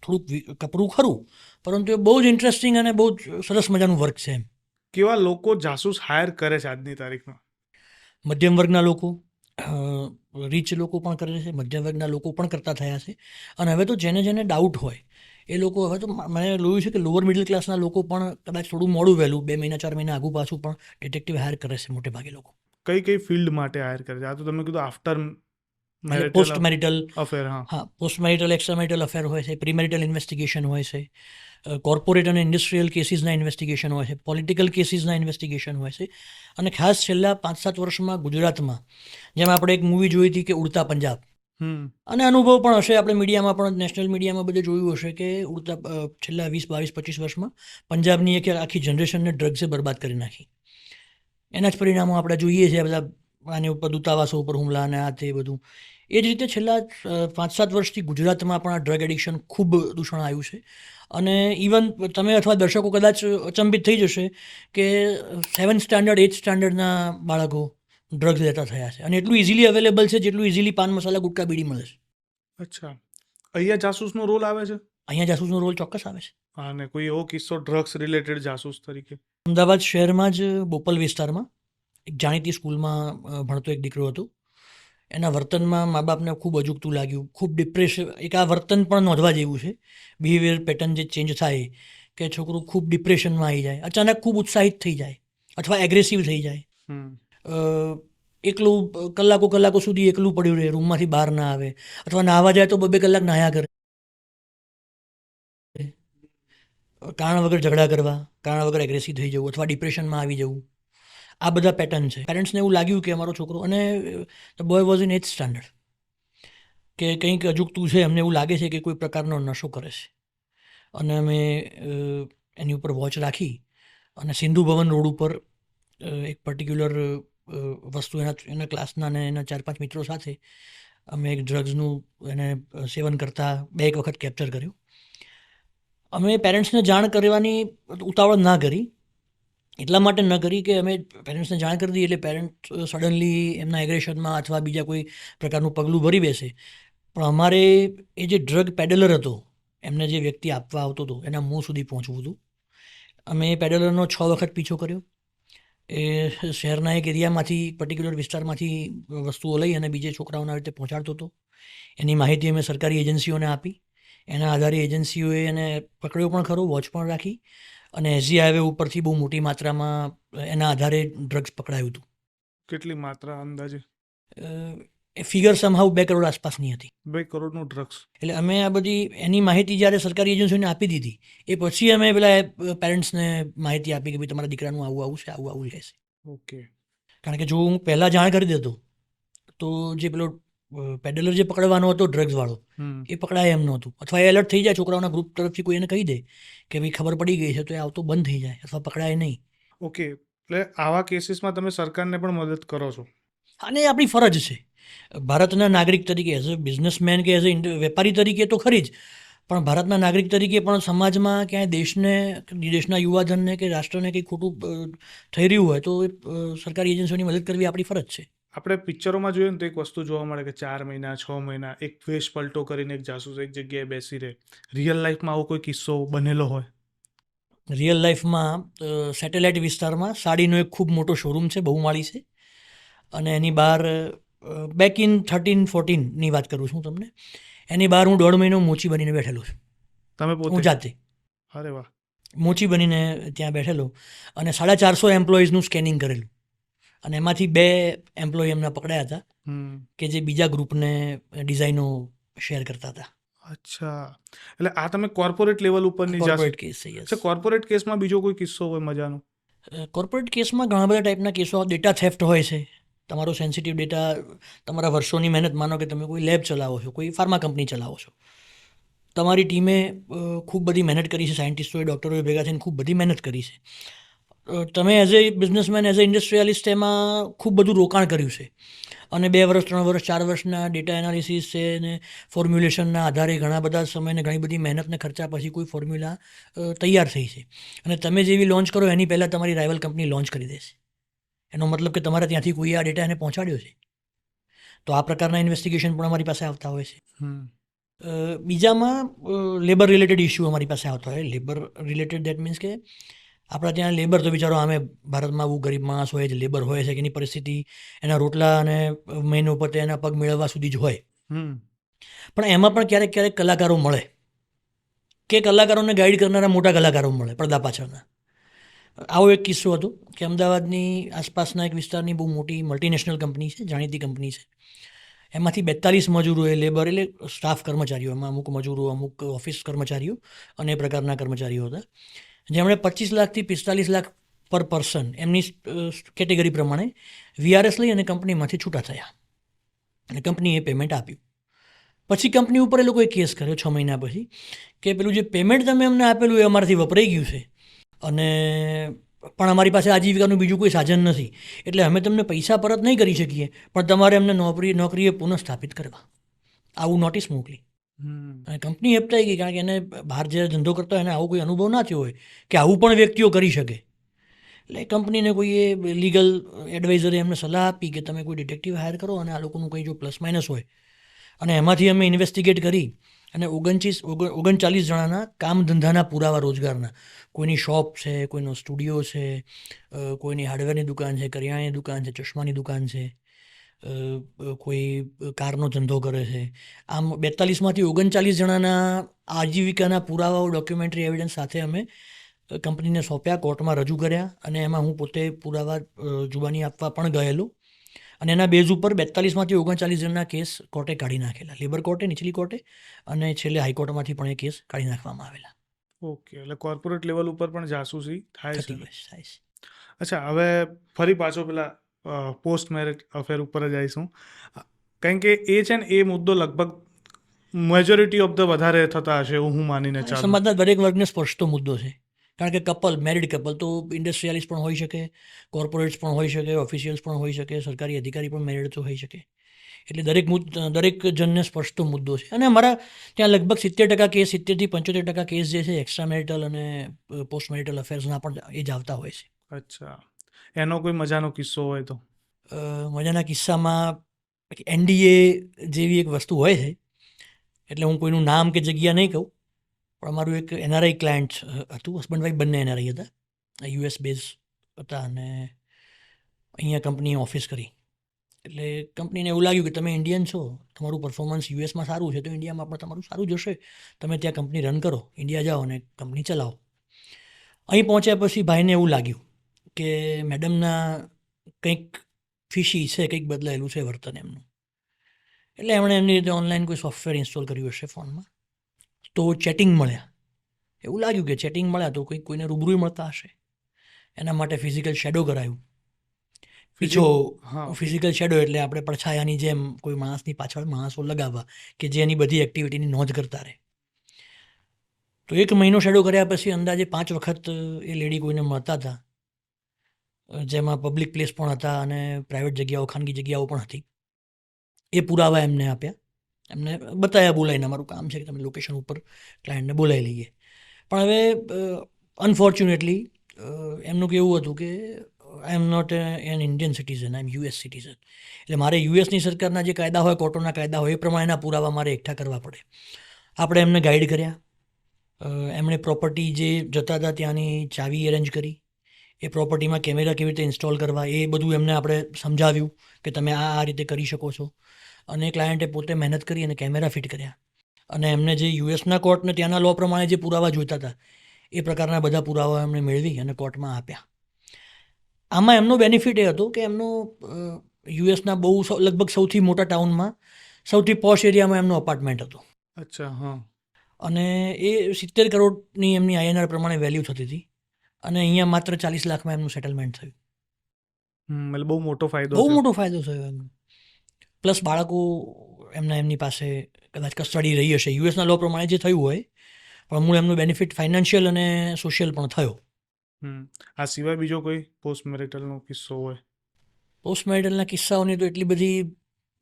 થોડુંક કપરું ખરું, પરંતુ એ બહુ જ ઇન્ટરેસ્ટિંગ અને બહુ જ સરસ મજાનું વર્ક છે. એમ કેવા લોકો જાસૂસ હાયર કરે છે આજની તારીખમાં? મધ્યમ વર્ગના લોકો, રીચ લોકો પણ કરે છે, મધ્યમ વર્ગના લોકો પણ કરતા થયા છે. અને હવે તો જેને ડાઉટ હોય એ લોકો, હવે તો મને જોયું છે કે લોઅર મિડલ ક્લાસના લોકો પણ કદાચ થોડું મોડું વહેલું 2 મહિના 4 મહિના આગું પાછું પણ ડિટેક્ટિવ હાયર કરે છે મોટે ભાગે લોકો. કઈ ફિલ્ડ માટે હાયર કરે છે? આ તો તમે કીધું આફ્ટર પોસ્ટ મેરિટલ અફેર. હા, પોસ્ટ મેરિટલ એક્સ્ટ્રા અફેર હોય છે, પ્રી મેરિટલ ઇન્વેસ્ટિગેશન હોય છે, કોર્પોરેટ અને ઇન્ડસ્ટ્રીયલ કેસીસના ઇન્વેસ્ટિગેશન હોય છે, પોલિટિકલ કેસીસના ઇન્વેસ્ટિગેશન હોય છે. અને ખાસ છેલ્લા 5-7 વર્ષમાં ગુજરાતમાં જેમ આપણે એક મૂવી જોઈ હતી કે ઉડતા પંજાબ, અને અનુભવ પણ હશે, આપણે મીડિયામાં પણ નેશનલ મીડિયામાં બધે જોયું હશે કે છેલ્લા 20-22-25 વર્ષમાં પંજાબની એક આખી જનરેશનને ડ્રગ્સે બરબાદ કરી નાખી. એના જ પરિણામો આપણે જોઈએ છીએ બધા આની ઉપર દૂતાવાસો ઉપર હુમલા અને આ તે બધું. એ જ રીતે છેલ્લા 5-7 વર્ષથી ગુજરાતમાં પણ આ ડ્રગ એડિક્શન ખૂબ દૂષણ આવ્યું છે. અને ઇવન તમે અથવા દર્શકો કદાચ અચંબિત થઈ જશે કે 7th સ્ટાન્ડર્ડ 8th સ્ટાન્ડર્ડના બાળકો ડ્રગ્સ લેતા થયા છે અને એટલું ઇઝીલી અવેલેબલ છે જેટલું ઇઝીલી પાન મસાલા ગુટકા બીડી મળે છે. અચ્છા, અહીંયા જાસૂસનો રોલ આવે છે? અહીંયા જાસૂસનો રોલ ચોક્કસ આવે છે. અને કોઈ એવો કિસ્સો ડ્રગ્સ રિલેટેડ જાસૂસ તરીકે? અમદાવાદ શહેરમાં જ બોપલ વિસ્તારમાં એક જાણીતી સ્કૂલમાં ભણતો એક દીકરો હતો. એના વર્તનમાં મા બાપને ખૂબ અજુગતું લાગ્યું, ખૂબ ડિપ્રેશન. એક આ વર્તન પણ નોંધવા જેવું છે, બિહેવિયર પેટર્ન જે ચેન્જ થાય કે છોકરું ખૂબ ડિપ્રેશનમાં આવી જાય, અચાનક ખૂબ ઉત્સાહિત થઈ જાય અથવા એગ્રેસિવ થઈ જાય, એકલું કલાકો સુધી એકલું પડ્યું રહે, રૂમમાંથી બહાર ના આવે, અથવા નાહવા જાય તો 2 કલાક નાહ્યા કરે, કારણ વગર ઝઘડા કરવા, કારણ વગર એગ્રેસિવ થઈ જવું અથવા ડિપ્રેશનમાં આવી જવું. આ બધા પેટર્ન છે. પેરેન્ટ્સને એવું લાગ્યું કે અમારો છોકરો, અને the boy was in 8th standard, કે કંઈક અજુગતું છે, અમને એવું લાગે છે કે કોઈ પ્રકારનો નશો કરે છે. અને અમે એની ઉપર વોચ રાખી અને સિંધુ ભવન રોડ ઉપર એક પર્ટિક્યુલર વસ્તુ એના ક્લાસના અને એના 4-5 મિત્રો સાથે અમે એક ડ્રગ્સનું એને સેવન કરતા 2 વખત કેપ્ચર કર્યું. અમે પેરેન્ટ્સને જાણ કરવાની ઉતાવળ ના કરી, એટલા માટે ન કરી કે અમે પેરેન્ટ્સને જાણ કરી દઈએ એટલે પેરેન્ટ સડનલી એમના એગ્રેશનમાં અથવા બીજા કોઈ પ્રકારનું પગલું ભરી બેસે. પણ અમારે એ જે ડ્રગ પેડલર હતો, એમને જે વ્યક્તિ આપવા આવતો હતો એના મોં સુધી પહોંચવું હતું. અમે એ પેડલરનો 6 વખત પીછો કર્યો. એ શહેરના એક એરિયામાંથી પર્ટિક્યુલર વિસ્તારમાંથી વસ્તુઓ લઈ અને બીજે છોકરાઓના રીતે પહોંચાડતો હતો. એની માહિતી અમે સરકારી એજન્સીઓને આપી. એના આધારે એજન્સીઓએ એને પકડ્યો પણ ખરો, વોચ પણ રાખી અને એસજી હાઈવે ઉપરથી બહુ મોટી માત્રામાં એના આધારે ડ્રગ્સ પકડાયું હતું. કેટલી માત્રા અંદાજે? એ ફિગર સમહાઉ 2 કરોડ આસપાસની હતી. 2 કરોડનું ડ્રગ્સ. એટલે અમે આ બધી એની માહિતી જ્યારે સરકારી એજન્સીઓને આપી દીધી એ પછી અમે પેલા પેરેન્ટ્સને માહિતી આપી કે ભાઈ તમારા દીકરાનું આવું આવું છે, આવું આવું રહેશે. ઓકે. કારણ કે જો હું પહેલાં જાણ કરી દેતો તો જે પેલો પેડલર જે પકડવાનો હતો ડ્રગ્સવાળો એ પકડાય એમ નહોતું, અથવા એ એલર્ટ થઈ જાય, છોકરાઓના ગ્રુપ તરફથી કોઈ એને કહી દે કે ભાઈ ખબર પડી ગઈ છે તો એ આવતો બંધ થઈ જાય અથવા પકડાય નહીં. ઓકે, એટલે આવા કેસીસમાં તમે સરકારને પણ મદદ કરો છો? અને એ આપણી ફરજ છે ભારતના નાગરિક તરીકે, એઝ અ બિઝનેસમેન કે એઝ અ વેપારી તરીકે તો ખરી જ, પણ ભારતના નાગરિક તરીકે પણ સમાજમાં ક્યાંય દેશના યુવાધનને કે રાષ્ટ્રને કંઈ ખોટું થઈ રહ્યું હોય તો સરકારી એજન્સીઓની મદદ કરવી આપણી ફરજ છે. આપણે પિક્ચરોમાં જોઈએ ને તો એક વસ્તુ જોવા મળે કે 4 મહિના 6 મહિના એક વેશ પલટો કરીને એક જાસૂસ એક જગ્યાએ બેસી રહે. રિયલ લાઈફમાં આવો કોઈ કિસ્સો બનેલો હોય? રિયલ લાઈફમાં સેટેલાઇટ વિસ્તારમાં સાડીનો એક ખૂબ મોટો શોરૂમ છે, બહુમાળી છે, અને એની બહાર બેક ઇન 13-14ની વાત કરું છું તમને, એની બહાર હું 1.5 મહિનો મોચી બનીને બેઠેલો છું. તમે પોતે? હું જાતે. અરે વાહ. મોચી બનીને ત્યાં બેઠેલો અને 450 એમ્પ્લોઈઝનું સ્કેનિંગ કરેલું અને એમાંથી 2 એમ્પ્લોય એમના પકડાયા હતા કે જે બીજા ગ્રુપને ડિઝાઇનો શેર કરતા હતા. અચ્છા, એટલે આ તમે કોર્પોરેટ લેવલ ઉપરની કોર્પોરેટ કેસ છે. યસ. કોર્પોરેટ કેસમાં બીજો કોઈ કિસ્સો હોય મજાનો? કોર્પોરેટ કેસમાં ઘણા બધા ટાઈપના કેસો, ડેટા થેફ્ટ હોય છે. તમારો સેન્સિટિવ ડેટા, તમારા વર્ષોની મહેનત, માનો કે તમે કોઈ લેબ ચલાવો છો, કોઈ ફાર્મા કંપની ચલાવો છો, તમારી ટીમે ખૂબ બધી મહેનત કરી છે, સાયન્ટિસ્ટોએ ડૉક્ટરોએ ભેગા થઈને ખૂબ બધી મહેનત કરી છે. તમે as a businessman, as a industrialist એમાં ખૂબ બધું રોકાણ કર્યું છે અને 2 વર્ષ 3 વર્ષ 4 વર્ષના ડેટા એનાલિસિસ છે અને ફોર્મ્યુલેશનના આધારે ઘણા બધા સમયને ઘણી બધી મહેનતને ખર્ચા પછી કોઈ ફોર્મ્યુલા તૈયાર થઈ છે અને તમે જેવી લોન્ચ કરો એની પહેલાં તમારી રાઇવલ કંપની લોન્ચ કરી દેશે. એનો મતલબ કે તમારા ત્યાંથી કોઈ આ ડેટા એને પહોંચાડ્યો છે. તો આ પ્રકારના ઇન્વેસ્ટિગેશન પણ અમારી પાસે આવતા હોય છે. બીજામાં લેબર રિલેટેડ ઇસ્યુ અમારી પાસે આવતા હોય. લેબર રિલેટેડ દેટ મીન્સ કે આપણા ત્યાં લેબર તો બિચારો આમે ભારતમાં આવું ગરીબ માણસ હોય જ, લેબર હોય છે કે એની પરિસ્થિતિ એના રોટલા અને મહિનો પર એના પગ મેળવવા સુધી જ હોય. પણ એમાં પણ ક્યારેક ક્યારેક કલાકારો મળે કે કલાકારોને ગાઈડ કરનારા મોટા કલાકારો મળે પડદા પાછળના. આવો એક કિસ્સો હતો કે અમદાવાદની આસપાસના એક વિસ્તારની બહુ મોટી મલ્ટીનેશનલ કંપની છે, જાણીતી કંપની છે. એમાંથી 42 મજૂરોએ, લેબર એટલે સ્ટાફ કર્મચારીઓ, એમાં અમુક મજૂરો, અમુક ઓફિસ કર્મચારીઓ અને એ પ્રકારના કર્મચારીઓ હતા, જેમણે 25 લાખથી 45 લાખ પર પર્સન એમની કેટેગરી પ્રમાણે VRS લઈ અને કંપનીમાંથી છૂટા થયા અને કંપનીએ પેમેન્ટ આપ્યું. પછી કંપની ઉપર એ લોકોએ કેસ કર્યો 6 મહિના પછી કે પેલું જે પેમેન્ટ તમે અમને આપેલું એ અમારાથી વપરાઈ ગયું છે અને પણ અમારી પાસે આજીવિકાનું બીજું કોઈ સાધન નથી, એટલે અમે તમને પૈસા પરત નહીં કરી શકીએ, પણ તમારે અમને નોકરીએ પુનઃસ્થાપિત કરવા આવું નોટિસ મોકલી. અને કંપની હેપતાઈ ગઈ, કારણ કે એને બહાર જ્યારે ધંધો કરતો હોય એને આવો કોઈ અનુભવ ના થયો હોય કે આવું પણ વ્યક્તિઓ કરી શકે. એટલે કંપનીને કોઈએ લીગલ એડવાઇઝરે એમને સલાહ આપી કે તમે કોઈ ડિટેક્ટિવ હાયર કરો અને આ લોકોનું કંઈ જો પ્લસ માઇનસ હોય, અને એમાંથી અમે ઇન્વેસ્ટિગેટ કરી અને 39 જણાના કામ ધંધાના પુરાવા રોજગારના, કોઈની શોપ છે, કોઈનો સ્ટુડિયો છે, કોઈની હાર્ડવેરની દુકાન છે, કરિયાણાની દુકાન છે, ચશ્માની દુકાન છે, કોઈ કારનો ધંધો કરે છે, આમ 42માંથી 39 જણાના આજીવિકાના પુરાવાઓ, ડોક્યુમેન્ટરી એવિડન્સ સાથે અમે કંપનીને સોંપ્યા, કોર્ટમાં રજૂ કર્યા અને એમાં હું પોતે પુરાવા જુબાની આપવા પણ ગયેલો અને એના બેઝ ઉપર 42માંથી 39 જણના કેસ કોર્ટે કાઢી નાખેલા, લેબર કોર્ટે, નીચલી કોર્ટે અને છેલ્લે હાઈકોર્ટમાંથી પણ એ કેસ કાઢી નાખવામાં આવેલા. ઓકે, એટલે કોર્પોરેટ લેવલ ઉપર પણ જાસૂસી થાય છે. થાય છે. અચ્છા, હવે ફરી પાછો પેલા પોસ્ટ મેરેજ અફેર ઉપર જ આવીશું, કારણ કે એ છે ને એ મુદ્દો લગભગ મેજોરિટી ઓફ ધ વધારે થતા હશે એવું હું માનીને ચાલું. સમાજના દરેક વર્ગને સ્પર્શતો મુદ્દો છે, કારણ કે મેરિડ કપલ તો ઇન્ડસ્ટ્રીયાલિસ્ટ પણ હોઈ શકે, કોર્પોરેટ્સ પણ હોઈ શકે, ઓફિશિયલ્સ પણ હોઈ શકે, સરકારી અધિકારી પણ મેરિડ તો હોઈ શકે. એટલે દરેક જણને સ્પર્શતો મુદ્દો છે અને અમારા ત્યાં લગભગ 70% કેસ, 70થી 75% કેસ જે છે એક્સ્ટ્રા મેરિટલ અને પોસ્ટ મેરિટલ અફેર્સના પણ એ જ આવતા હોય છે. અચ્છા, એનો કોઈ મજાનો કિસ્સો હોય તો? મજાના કિસ્સામાં NDA જેવી એક વસ્તુ હોય છે, એટલે હું કોઈનું નામ કે જગ્યા નહીં કહું, પણ અમારું એક NRI ક્લાયન્ટ હતું, હસબન્ડ વાઈફ બંને NRI હતા, US બેઝ હતા અને અહીંયા કંપનીએ ઓફિસ કરી. એટલે કંપનીને એવું લાગ્યું કે તમે ઇન્ડિયન છો, તમારું પરફોર્મન્સ યુએસમાં સારું છે તો ઇન્ડિયામાં પણ તમારું સારું જશે, તમે ત્યાં કંપની રન કરો, ઇન્ડિયા જાઓ અને કંપની ચલાવો. અહીં પહોંચ્યા પછી ભાઈને એવું લાગ્યું કે મેડમના કંઈક ફિશી છે, કંઈક બદલાયેલું છે વર્તન એમનું. એટલે એમણે એમની રીતે ઓનલાઈન કોઈ સોફ્ટવેર ઇન્સ્ટોલ કર્યું હશે ફોનમાં, તો ચેટિંગ મળ્યા. એવું લાગ્યું કે ચેટિંગ મળ્યા તો કોઈને રૂબરૂ મળતા હશે. એના માટે ફિઝિકલ શેડો કરાયું. પીછો ફિઝિકલ શેડો એટલે આપણે પડછાયાની જેમ કોઈ માણસની પાછળ માણસો લગાવવા કે જે એની બધી એક્ટિવિટીની નોંધ કરતા રહે. તો 1 મહિનો શેડો કર્યા પછી અંદાજે 5 વખત એ લેડી કોઈને મળતા હતા, જેમાં પબ્લિક પ્લેસ પણ હતા અને પ્રાઇવેટ જગ્યાઓ, ખાનગી જગ્યાઓ પણ હતી. એ પુરાવા એમને આપ્યા, એમને બતાવ્યા બોલાવીને, અમારું કામ છે કે તમે લોકેશન ઉપર ક્લાયન્ટને બોલાવી લઈએ. પણ હવે અનફોર્ચ્યુનેટલી એમનું કેવું હતું કે I am not an Indian citizen, I am US citizen. એટલે મારે યુએસની સરકારના જે કાયદા હોય, કોર્ટોના કાયદા હોય, એ પ્રમાણેના પુરાવા મારે એકઠા કરવા પડે. આપણે એમને ગાઈડ કર્યા. એમણે પ્રોપર્ટી જે જતા હતા ત્યાંની ચાવી અરેન્જ કરી. એ પ્રોપર્ટીમાં કેમેરા કેવી રીતે ઇન્સ્ટોલ કરવા એ બધું એમને આપણે સમજાવ્યું કે તમે આ રીતે કરી શકો છો. અને ક્લાયન્ટે પોતે મહેનત કરી અને કેમેરા ફિટ કર્યા. અને એમને જે યુએસના કોર્ટને ત્યાંના લો પ્રમાણે જે પુરાવા જોઈતા હતા એ પ્રકારના બધા પુરાવા એમણે મેળવી અને કોર્ટમાં આપ્યા. આમાં એમનો બેનિફિટ એ હતો કે એમનો યુએસના બહુ લગભગ સૌથી મોટા ટાઉનમાં સૌથી પોશ એરિયામાં એમનો અપાર્ટમેન્ટ હતો. અચ્છા. હા. અને એ 70 કરોડની એમની INR પ્રમાણે વેલ્યુ થતી હતી. અને અહીંયા માત્ર 40 લાખમાં એમનું સેટલમેન્ટ થયું. એટલે બહુ મોટો ફાયદો, બહુ મોટો ફાયદો થયો એમનો. પ્લસ બાળકો એમની પાસે કદાચ કસ્ટડી રહી હશે યુએસના લો પ્રમાણે જે થયું હોય, પણ મૂળ એમનો બેનિફિટ ફાઇનાન્શિયલ અને સોશિયલ પણ થયો. આ સિવાય બીજો કોઈ પોસ્ટ મેરિટલનો કિસ્સો હોય? પોસ્ટ મેરિટલના કિસ્સાઓની તો એટલી બધી,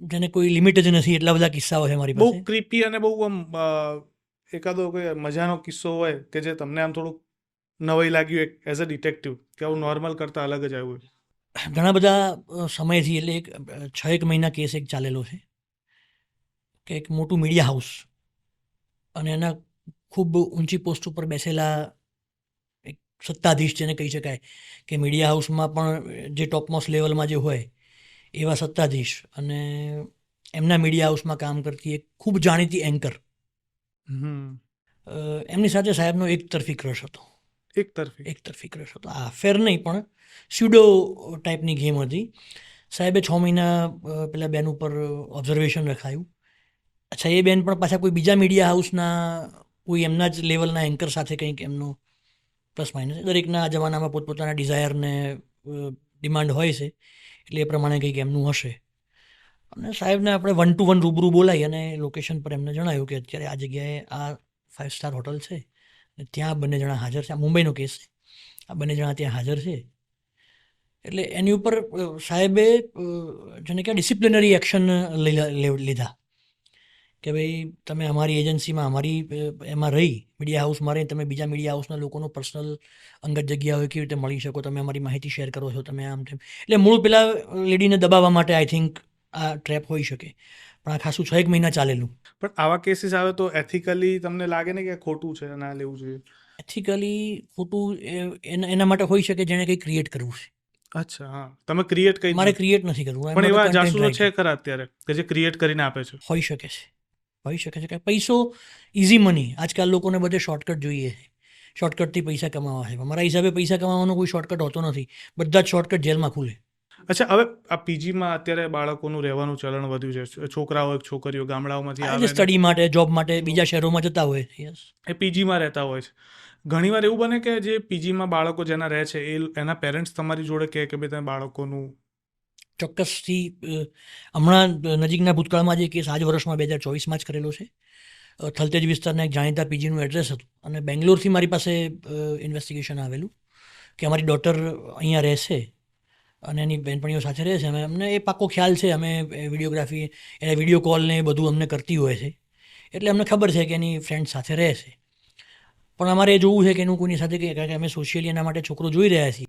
જેને કોઈ લિમિટ જ નથી, એટલા બધા કિસ્સાઓ છે મારી પાસે. બહુ ક્રીપી અને બહુ આમ એકાદો કોઈ મજાનો કિસ્સો હોય કે જે તમને આમ થોડુંક નવાઈ લાગ્યું એક એઝ અ ડિટેક્ટિવ, કે આવું નોર્મલ કરતાં અલગ જ આવ્યું? ઘણા બધા સમયથી, એટલે 6-1 મહિના કેસ એક ચાલેલો છે કે એક મોટું મીડિયા હાઉસ અને એના ખૂબ ઊંચી પોસ્ટ ઉપર બેસેલા એક સત્તાધીશ, જેને કહી શકાય કે મીડિયા હાઉસમાં પણ જે ટોપમોસ્ટ લેવલમાં જે હોય એવા સત્તાધીશ, અને એમના મીડિયા હાઉસમાં કામ કરતી એક ખૂબ જાણીતી એન્કર, એમની સાથે સાહેબનો એકતરફી ક્રશ હતો. એકતરફી ક્રશ હતો. આ અફેર નહીં, પણ સ્યુડો ટાઈપની ગેમ હતી. સાહેબે 6 મહિના પેલા બેન ઉપર ઓબ્ઝર્વેશન રખાયું. અચ્છા, એ બેન પણ પાછા કોઈ બીજા મીડિયા હાઉસના કોઈ એમના જ લેવલના એન્કર સાથે કંઈક એમનો પ્લસ માઇનસ, દરેકના જમાનામાં પોતપોતાના ડિઝાયરને ડિમાન્ડ હોય છે, એટલે એ પ્રમાણે કંઈક એમનું હશે. અને સાહેબને આપણે 1 to 1 રૂબરૂ બોલાવી અને લોકેશન પર એમને જણાવ્યું કે અત્યારે આ જગ્યાએ આ 5 સ્ટાર હોટલ છે, ત્યાં બંને જણા હાજર છે. આ મુંબઈનો કેસ છે. આ બંને જણા ત્યાં હાજર છે. એટલે એની ઉપર સાહેબે જેને કે ડિસિપ્લિનરી એક્શન લીધા કે ભાઈ તમે અમારી એજન્સીમાં, અમારી એમાં રહી, મીડિયા હાઉસમાં રહી, તમે બીજા મીડિયા હાઉસના લોકોનો પર્સનલ અંગત જગ્યાઓ કેવી રીતે મળી શકો, તમે અમારી માહિતી શેર કરો છો, તમે આમ તેમ. એટલે મૂળ પેલા લેડીને દબાવવા માટે આઈ થિંક આ ટ્રેપ હોઈ શકે. પણ આ ખાસું 6-1 મહિના ચાલેલું. પણ આવા કેસીસ આવે તો એથિકલી તમને લાગે ને કે ખોટું છે, ના લેવું જોઈએ? એથિકલી ખોટું એના માટે હોઈ શકે જેણે કંઈ ક્રિએટ કરવું છે. અચ્છા. હા, તમે ક્રિએટ કરી? મારે ક્રિએટ નથી કરવું. પણ એવા જાસૂસો છે ખરા અત્યારે કે જે ક્રિએટ કરીને આપે છે? હોઈ શકે છે, હોઈ શકે છે. કે પૈસો, ઇઝી મની, આજકાલ લોકોને બધે શોર્ટકટ જોઈએ છે. શોર્ટકટથી પૈસા કમાવા છે. મારા હિસાબે પૈસા કમાવાનો કોઈ શોર્ટકટ હોતો નથી. બધા જ શોર્ટકટ જેલમાં ખુલે. અચ્છા, હવે આ પીજીમાં અત્યારે બાળકોનું રહેવાનું ચલણ વધ્યું છે. છોકરાઓ, છોકરીઓ ગામડાઓમાંથી આવે, સ્ટડી માટે, જોબ માટે બીજા શહેરોમાં જતા હોય. યસ, એ પીજીમાં રહેતા હોય છે. ઘણીવાર એવું બને કે જે પીજીમાં બાળકો જેના રહે છે એના પેરેન્ટ્સ તમારી જોડે કહે કે ભાઈ તમે બાળકોનું... ચોક્કસથી. હમણાં નજીકના ભૂતકાળમાં જે કેસ આજ વર્ષમાં 2024માં જ કરેલો છે. થલતેજ વિસ્તારના એક જાણીતા પીજીનું એડ્રેસ હતું અને બેંગ્લોરથી મારી પાસે ઇન્વેસ્ટિગેશન આવેલું કે અમારી ડોટર અહીંયા રહેશે અને એની બહેનપણીઓ સાથે રહે છે. અમને એ પાક્કો ખ્યાલ છે. અમે વિડીયોગ્રાફી, એને વિડીયો કોલ ને એ બધું અમને કરતી હોય છે, એટલે અમને ખબર છે કે એની ફ્રેન્ડ સાથે રહે છે. પણ અમારે એ જોવું છે કે એનું કોઈની સાથે, કારણ કે અમે સોશિયલી એના માટે છોકરો જોઈ રહ્યા છીએ,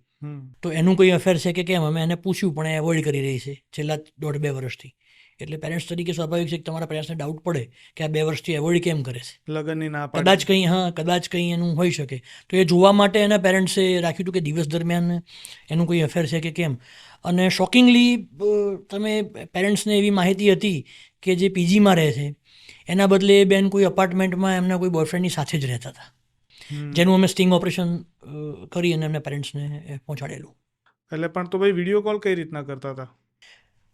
તો એનું કોઈ અફેર છે કે કેમ, અમે એને પૂછ્યું પણ એ એવોઇડ કરી રહી છે છેલ્લા 1.5-2 વર્ષથી. એટલે પેરેન્ટ્સ તરીકે સ્વાભાવિક છે કે તમારા પેરેન્ટ્સને ડાઉટ પડે કે આ 2 વર્ષથી એવોઇડ કેમ કરે છે. લગ્નની ના કદાચ કંઈ એનું હોઈ શકે. તો એ જોવા માટે એના પેરેન્ટ્સે રાખ્યું હતું કે દિવસ દરમિયાન એનું કોઈ અફેર છે કે કેમ. અને શોકિંગલી તમે પેરેન્ટ્સને એવી માહિતી હતી કે જે પીજીમાં રહે છે એના બદલે એ બેન કોઈ અપાર્ટમેન્ટમાં એમના કોઈ બોયફ્રેન્ડની સાથે જ રહેતા હતા, જેનું અમે સ્ટિંગ ઓપરેશન કરી અને એમના પેરેન્ટ્સને પહોંચાડેલું. એટલે પણ તો ભાઈ વિડીયો કોલ કઈ રીતના કરતા હતા?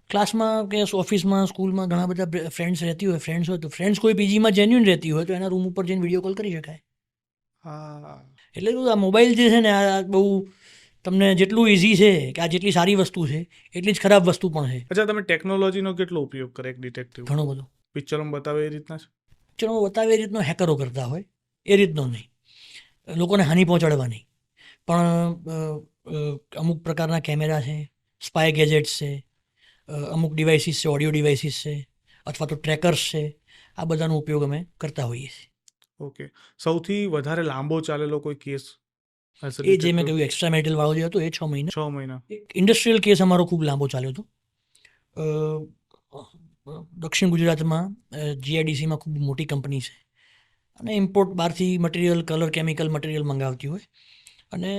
ક્લાસમાં કે ઓફિસમાં સ્કૂલમાં ઘણા બધા ફ્રેન્ડ્સ રહેતી હોય, ફ્રેન્ડ્સ હોય તો ફ્રેન્ડ્સ કોઈ પીજીમાં જેન્યુઇન રહેતી હોય તો એના રૂમ ઉપર જઈને વિડીયો કોલ કરી શકાય. હા, એટલે આ મોબાઈલ જે છે ને આ બહુ તમને જેટલું ઇઝી છે કે આ જેટલી સારી વસ્તુ છે એટલી જ ખરાબ વસ્તુ પણ છે. અચ્છા, તમે ટેકનોલોજીનો કેટલો ઉપયોગ કરે એક ડિટેક્ટિવ? ઘણો બધો. પિક્ચરોમાં બતાવે એ રીતના છે? ચલો બતાવે એ રીતનો હેકરો કરતા હોય એ રીતનો નહીં, લોકોને હાનિ પહોંચાડવા નહીં, પણ અમુક પ્રકારના કેમેરા છે, સ્પાય ગેજેટ્સ છે, અમુક ડિવાઇસીસ છે, ઓડિયો ડિવાઇસીસ છે, અથવા તો ટ્રેકર્સ છે, આ બધાનો ઉપયોગ અમે કરતા હોઈએ છીએ. ઓકે. સૌથી વધારે લાંબો ચાલેલો કોઈ કેસ? એ જે મેં કહ્યું એક્સ્ટ્રા મેરિટલ વાળો જે હતો એ 6 મહિના. 6 મહિના. ઇન્ડસ્ટ્રીયલ કેસ અમારો ખૂબ લાંબો ચાલ્યો હતો. દક્ષિણ ગુજરાતમાં જીઆઈડીસીમાં ખૂબ મોટી કંપની છે અને ઇમ્પોર્ટ બહારથી મટીરિયલ, કલર કેમિકલ મટીરિયલ મંગાવતી હોય અને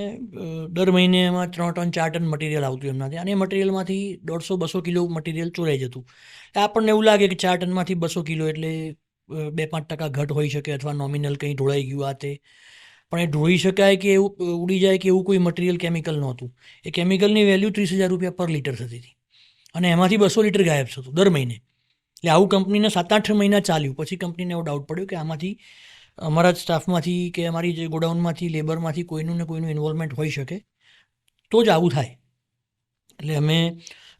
દર મહિને એમાં 3 ટન 4 ટન મટીરિયલ આવતું એમનાથી, અને એ મટીરિયલમાંથી 150-200 કિલો મટીરિયલ ચોરાઈ જતું. આપણને એવું લાગે કે 4 ટનમાંથી 200 કિલો એટલે 2-5% ઘટ હોઈ શકે અથવા નોમિનલ કંઈ ઢોળાઈ ગયું આ તે, પણ એ ઢોળી શકાય કે એવું ઉડી જાય કે એવું કોઈ મટીરિયલ કેમિકલ નહોતું. એ કેમિકલની વેલ્યુ 30,000 રૂપિયા પર લીટર થતી હતી અને એમાંથી 200 લીટર ગાયબ થતું દર મહિને. એટલે આવું કંપનીને 7-8 મહિના ચાલ્યું. પછી કંપનીને એવો ડાઉટ પડ્યો કે આમાંથી અમારા જ સ્ટાફમાંથી કે અમારી જે ગોડાઉનમાંથી લેબરમાંથી કોઈનું ને કોઈનું ઇન્વોલ્વમેન્ટ હોઈ શકે તો જ આવું થાય. એટલે અમે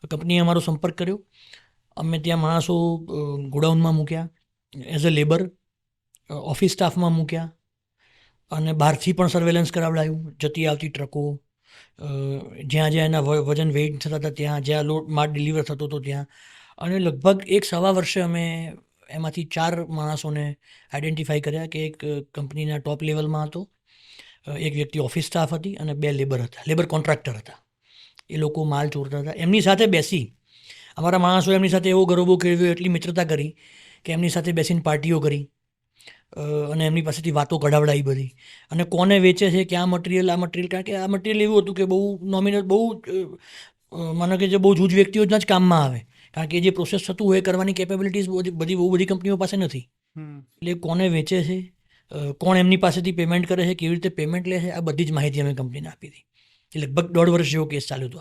કંપનીએ અમારો સંપર્ક કર્યો, અમે ત્યાં માણસો ગોડાઉનમાં મૂક્યા, એઝ અ લેબર ઓફિસ સ્ટાફમાં મૂક્યા અને બહારથી પણ સર્વેલન્સ કરાવડાયું, જતી આવતી ટ્રકો, જ્યાં જ્યાં એના વજન વેઇટ થતા હતા ત્યાં, જ્યાં માલ ડિલિવર થતો હતો ત્યાં, અને લગભગ 1-1.25 વર્ષે અમે એમાંથી 4 માણસોને આઈડેન્ટિફાઈ કર્યા કે એક કંપનીના ટોપ લેવલમાં હતો, એક વ્યક્તિ ઓફિસ સ્ટાફ હતી અને 2 લેબર હતા, લેબર કોન્ટ્રાક્ટર હતા. એ લોકો માલ ચોરતા હતા. એમની સાથે બેસી અમારા માણસો એમની સાથે એવો ગરોબો કેળવ્યો, એટલી મિત્રતા કરી કે એમની સાથે બેસીને પાર્ટીઓ કરી અને એમની પાસેથી વાતો કઢાવડાવી બધી, અને કોને વેચે છે, ક્યાં મટીરિયલ, આ મટીરિયલ, કારણ કે આ મટીરિયલ એવું હતું કે બહુ નોમિનલ, બહુ માનો કે જે બહુ જૂજ વ્યક્તિઓના જ કામમાં આવે, કારણ કે જે પ્રોસેસ થતું હોય કરવાની કેપેબિલિટીઝ બહુ બધી કંપનીઓ પાસે નથી. એટલે કોને વેચે છે, કોણ એમની પાસેથી પેમેન્ટ કરે છે, કેવી રીતે પેમેન્ટ લે છે, આ બધી જ માહિતી અમે કંપનીને આપી હતી. એ લગભગ 1.5 વર્ષ જેવો કેસ ચાલ્યો હતો.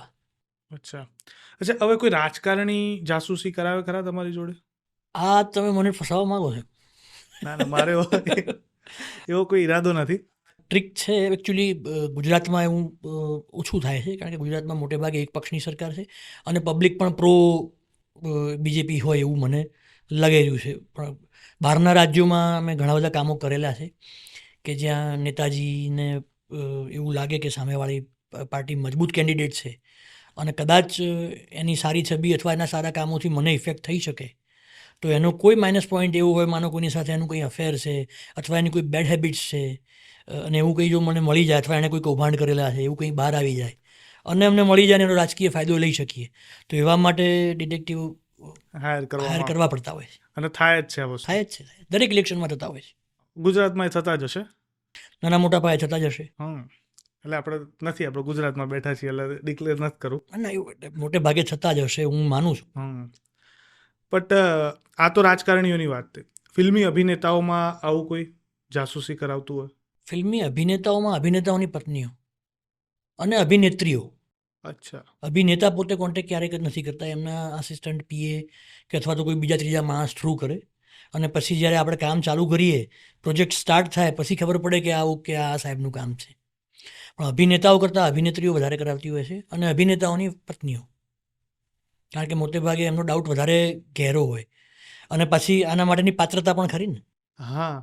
અચ્છા, હવે કોઈ રાજકારણી જાસૂસી કરાવે ખરા તમારી જોડે? આ તમે મને ફસાવવા માંગો છો? ના, મારે એવો કોઈ ઈરાદો નથી. ટ્રીક છે એકચ્યુઅલી. ગુજરાતમાં એવું ઓછું થાય છે કારણ કે ગુજરાતમાં મોટે ભાગે એક પક્ષની સરકાર છે અને પબ્લિક પણ પ્રો બીજેપી હોય એવું મને લાગી રહ્યું છે. પણ બહારના રાજ્યોમાં અમે ઘણા બધા કામો કરેલા છે કે જ્યાં નેતાજીને એવું લાગે કે સામેવાળી પાર્ટી મજબૂત કેન્ડિડેટ છે અને કદાચ એની સારી છબી અથવા એના સારા કામોથી મને ઇફેક્ટ થઈ શકે તો એનો કોઈ માઇનસ પોઈન્ટ એવું હોય, માનો કોઈની સાથે એનું કંઈ અફેર છે અથવા એની કોઈ બેડ હેબિટ્સ છે અને એવું કંઈ જો મને મળી જાય અથવા એણે કોઈ કૌભાંડ કરેલા છે એવું કંઈ બહાર આવી જાય અને અમને મળી જાય ને એનો રાજકીય ફાયદો લઈ શકીએ તો એવા માટે ડિટેક્ટિવ હાયર કરવા પડતા હોય છે. અને થાય જ છે આ વસ્તુ? થાય જ છે, દરેક ઇલેક્શનમાં થતા હોય છે. ગુજરાતમાં થતા જ હશે, નાના મોટા પાયે થતા જ હશે. એટલે આપણે ગુજરાતમાં બેઠા છીએ એટલે ડિક્લેર નથી કરવું. ના, એવું મોટે ભાગે થતા જ હશે, હું માનું છું. બટ આ તો રાજકારણીઓની વાત થઈ. ફિલ્મી અભિનેતાઓમાં આવું કોઈ જાસૂસી કરાવતું હોય? ફિલ્મી અભિનેતાઓમાં અભિનેતાઓની પત્નીઓ અને અભિનેત્રીઓ. અચ્છા. અભિનેતા પોતે કોન્ટેક્ટ ક્યારેક જ નથી કરતા, એમના આસિસ્ટન્ટ, પીએ કે અથવા તો કોઈ બીજા ત્રીજા માણસ થ્રુ કરે અને પછી જ્યારે આપણે કામ ચાલુ કરીએ, પ્રોજેક્ટ સ્ટાર્ટ થાય પછી ખબર પડે કે આ ઓકે આ સાહેબનું કામ છે. પણ અભિનેતાઓ કરતાં અભિનેત્રીઓ વધારે કરાવતી હોય છે અને અભિનેતાઓની પત્નીઓ, કારણ કે મોટે ભાગે એમનો ડાઉટ વધારે ગહેરો હોય અને પછી આના માટેની પાત્રતા પણ ખરી ને. હા.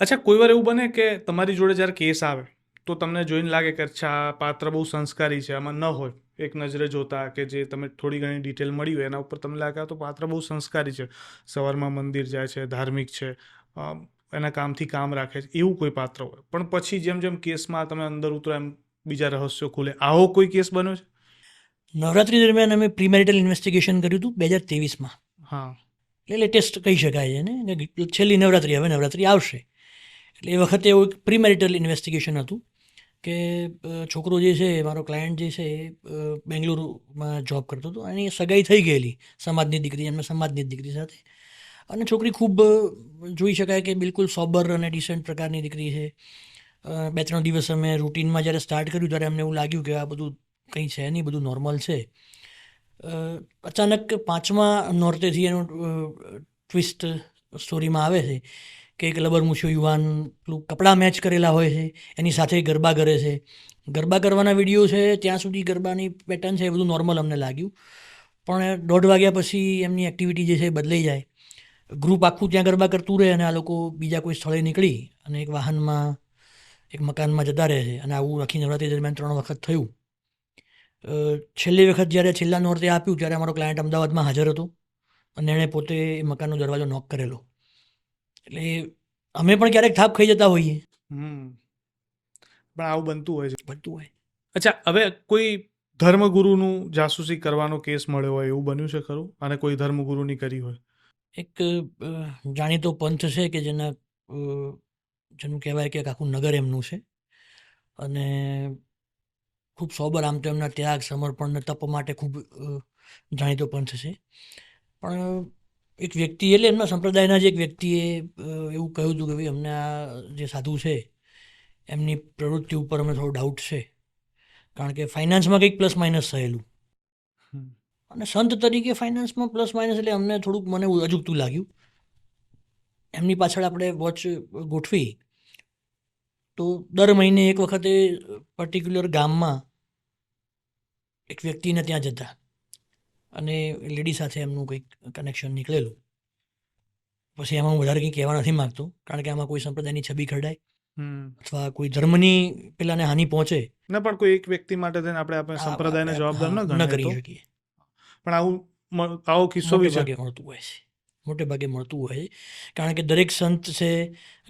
અચ્છા, કોઈ વાર એવું બને કે તમારી જોડે જ્યારે કેસ આવે તો તમને જોઈને લાગે કે અચ્છા આ પાત્ર બહુ સંસ્કારી છે, આમાં ન હોય એક નજરે જોતા કે જે તમે થોડી ઘણી ડિટેલ મળી હોય એના ઉપર તમને લાગે તો પાત્ર બહુ સંસ્કારી છે, સવારમાં મંદિર જાય છે, ધાર્મિક છે, એના કામથી કામ રાખે છે, એવું કોઈ પાત્ર હોય, પણ પછી જેમ જેમ કેસમાં તમે અંદર ઉતરો એમ બીજા રહસ્યો ખુલે, આવો કોઈ કેસ બન્યો છે? નવરાત્રી દરમિયાન અમે પ્રીમેરિટલ ઇન્વેસ્ટિગેશન કર્યું હતું 2023માં. હા. એટલે લેટેસ્ટ કહી શકાય છે ને કે છેલ્લી નવરાત્રી, હવે નવરાત્રી આવશે એટલે એ વખતે એવું એક પ્રીમેરિટલ ઇન્વેસ્ટિગેશન હતું કે છોકરો જે છે, મારો ક્લાયન્ટ જે છે એ બેંગ્લુરુમાં જોબ કરતો હતો અને એ સગાઈ થઈ ગયેલી સમાજની દીકરી, એમના સમાજની દીકરી સાથે. અને છોકરી ખૂબ જોઈ શકાય કે બિલકુલ સોબર અને ડિસન્ટ પ્રકારની દીકરી છે. 2-3 દિવસ અમે રૂટીનમાં જ્યારે સ્ટાર્ટ કર્યું ત્યારે અમને એવું લાગ્યું કે આ બધું કંઈ છે નહીં, બધું નોર્મલ છે. અચાનક 5મા નોરતેથી એનો ટ્વિસ્ટ સ્ટોરીમાં આવે છે કે એક લબરમૂછો યુવાન પેલું કપડાં મેચ કરેલા હોય છે, એની સાથે ગરબા કરે છે. ગરબા કરવાના વિડીયો છે, ત્યાં સુધી ગરબાની પેટર્ન છે, એ બધું નોર્મલ અમને લાગ્યું. પણ 1:30 વાગ્યા પછી એમની એક્ટિવિટી જે છે એ બદલાઈ જાય. ગ્રુપ આખું ત્યાં ગરબા કરતું રહે અને આ લોકો બીજા કોઈ સ્થળે નીકળી અને એક વાહનમાં, એક મકાનમાં જતા રહે છે. અને આવું આખી નવરાત્રી દરમિયાન 3 વખત થયું. છેલ્લી વખત જ્યારે છેલ્લા નોરતે આપ્યું ત્યારે અમારો ક્લાયન્ટ અમદાવાદમાં હાજર હતો અને એણે પોતે એ મકાનનો દરવાજો નોક કરેલો. એટલે અમે પણ ક્યારેક થાપ ખાઈ જતા હોઈએ. પણ આવું બનતું હોય છે. બનતું હોય. અચ્છા, હવે કોઈ ધર્મગુરુનું જાસૂસી કરવાનો કેસ મળ્યો હોય એવું બન્યું છે ખરું? અને કોઈ ધર્મગુરુની કરી હોય? એક જાણીતો પંથ છે કે જેનું કહેવાય કે આખું નગર એમનું છે અને ખૂબ સોબર, આમ તો એમના ત્યાગ, સમર્પણ અને તપ માટે ખૂબ જાણીતો પંથ છે. પણ એક વ્યક્તિ, એટલે એમના સંપ્રદાયના જ એક વ્યક્તિએ એવું કહ્યું હતું કે ભાઈ અમને આ જે સાધુ છે એમની પ્રવૃત્તિ ઉપર અમને થોડો ડાઉટ છે, કારણ કે ફાઇનાન્સમાં કંઈક પ્લસ માઇનસ થયેલું. અને સંત તરીકે ફાઇનાન્સમાં પ્લસ માઇનસ એટલે અમને થોડુંક મને અજુગતું લાગ્યું. એમની પાછળ આપણે વોચ ગોઠવી તો દર મહિને એક વખતે પર્ટિક્યુલર ગામમાં એક વ્યક્તિને ત્યાં જતા અને લેડી સાથે એમનું કંઈક કનેક્શન નીકળેલું. પછી એમાં હું વધારે કંઈ કહેવા નથી માગતો, કારણ કે આમાં કોઈ સંપ્રદાયની છબી ખરડાય અથવા કોઈ ધર્મની પેલાને હાનિ પહોંચે ના, પણ કોઈ એક વ્યક્તિ માટે થઈને આપણે સંપ્રદાયને જવાબદાર ન ન કરી ગણીએ. શકીએ. પણ આવો કિસ્સો મોટે બી છે. ભાગે મળતું હોય છે, મોટે ભાગે મળતું હોય છે. કારણ કે દરેક સંત છે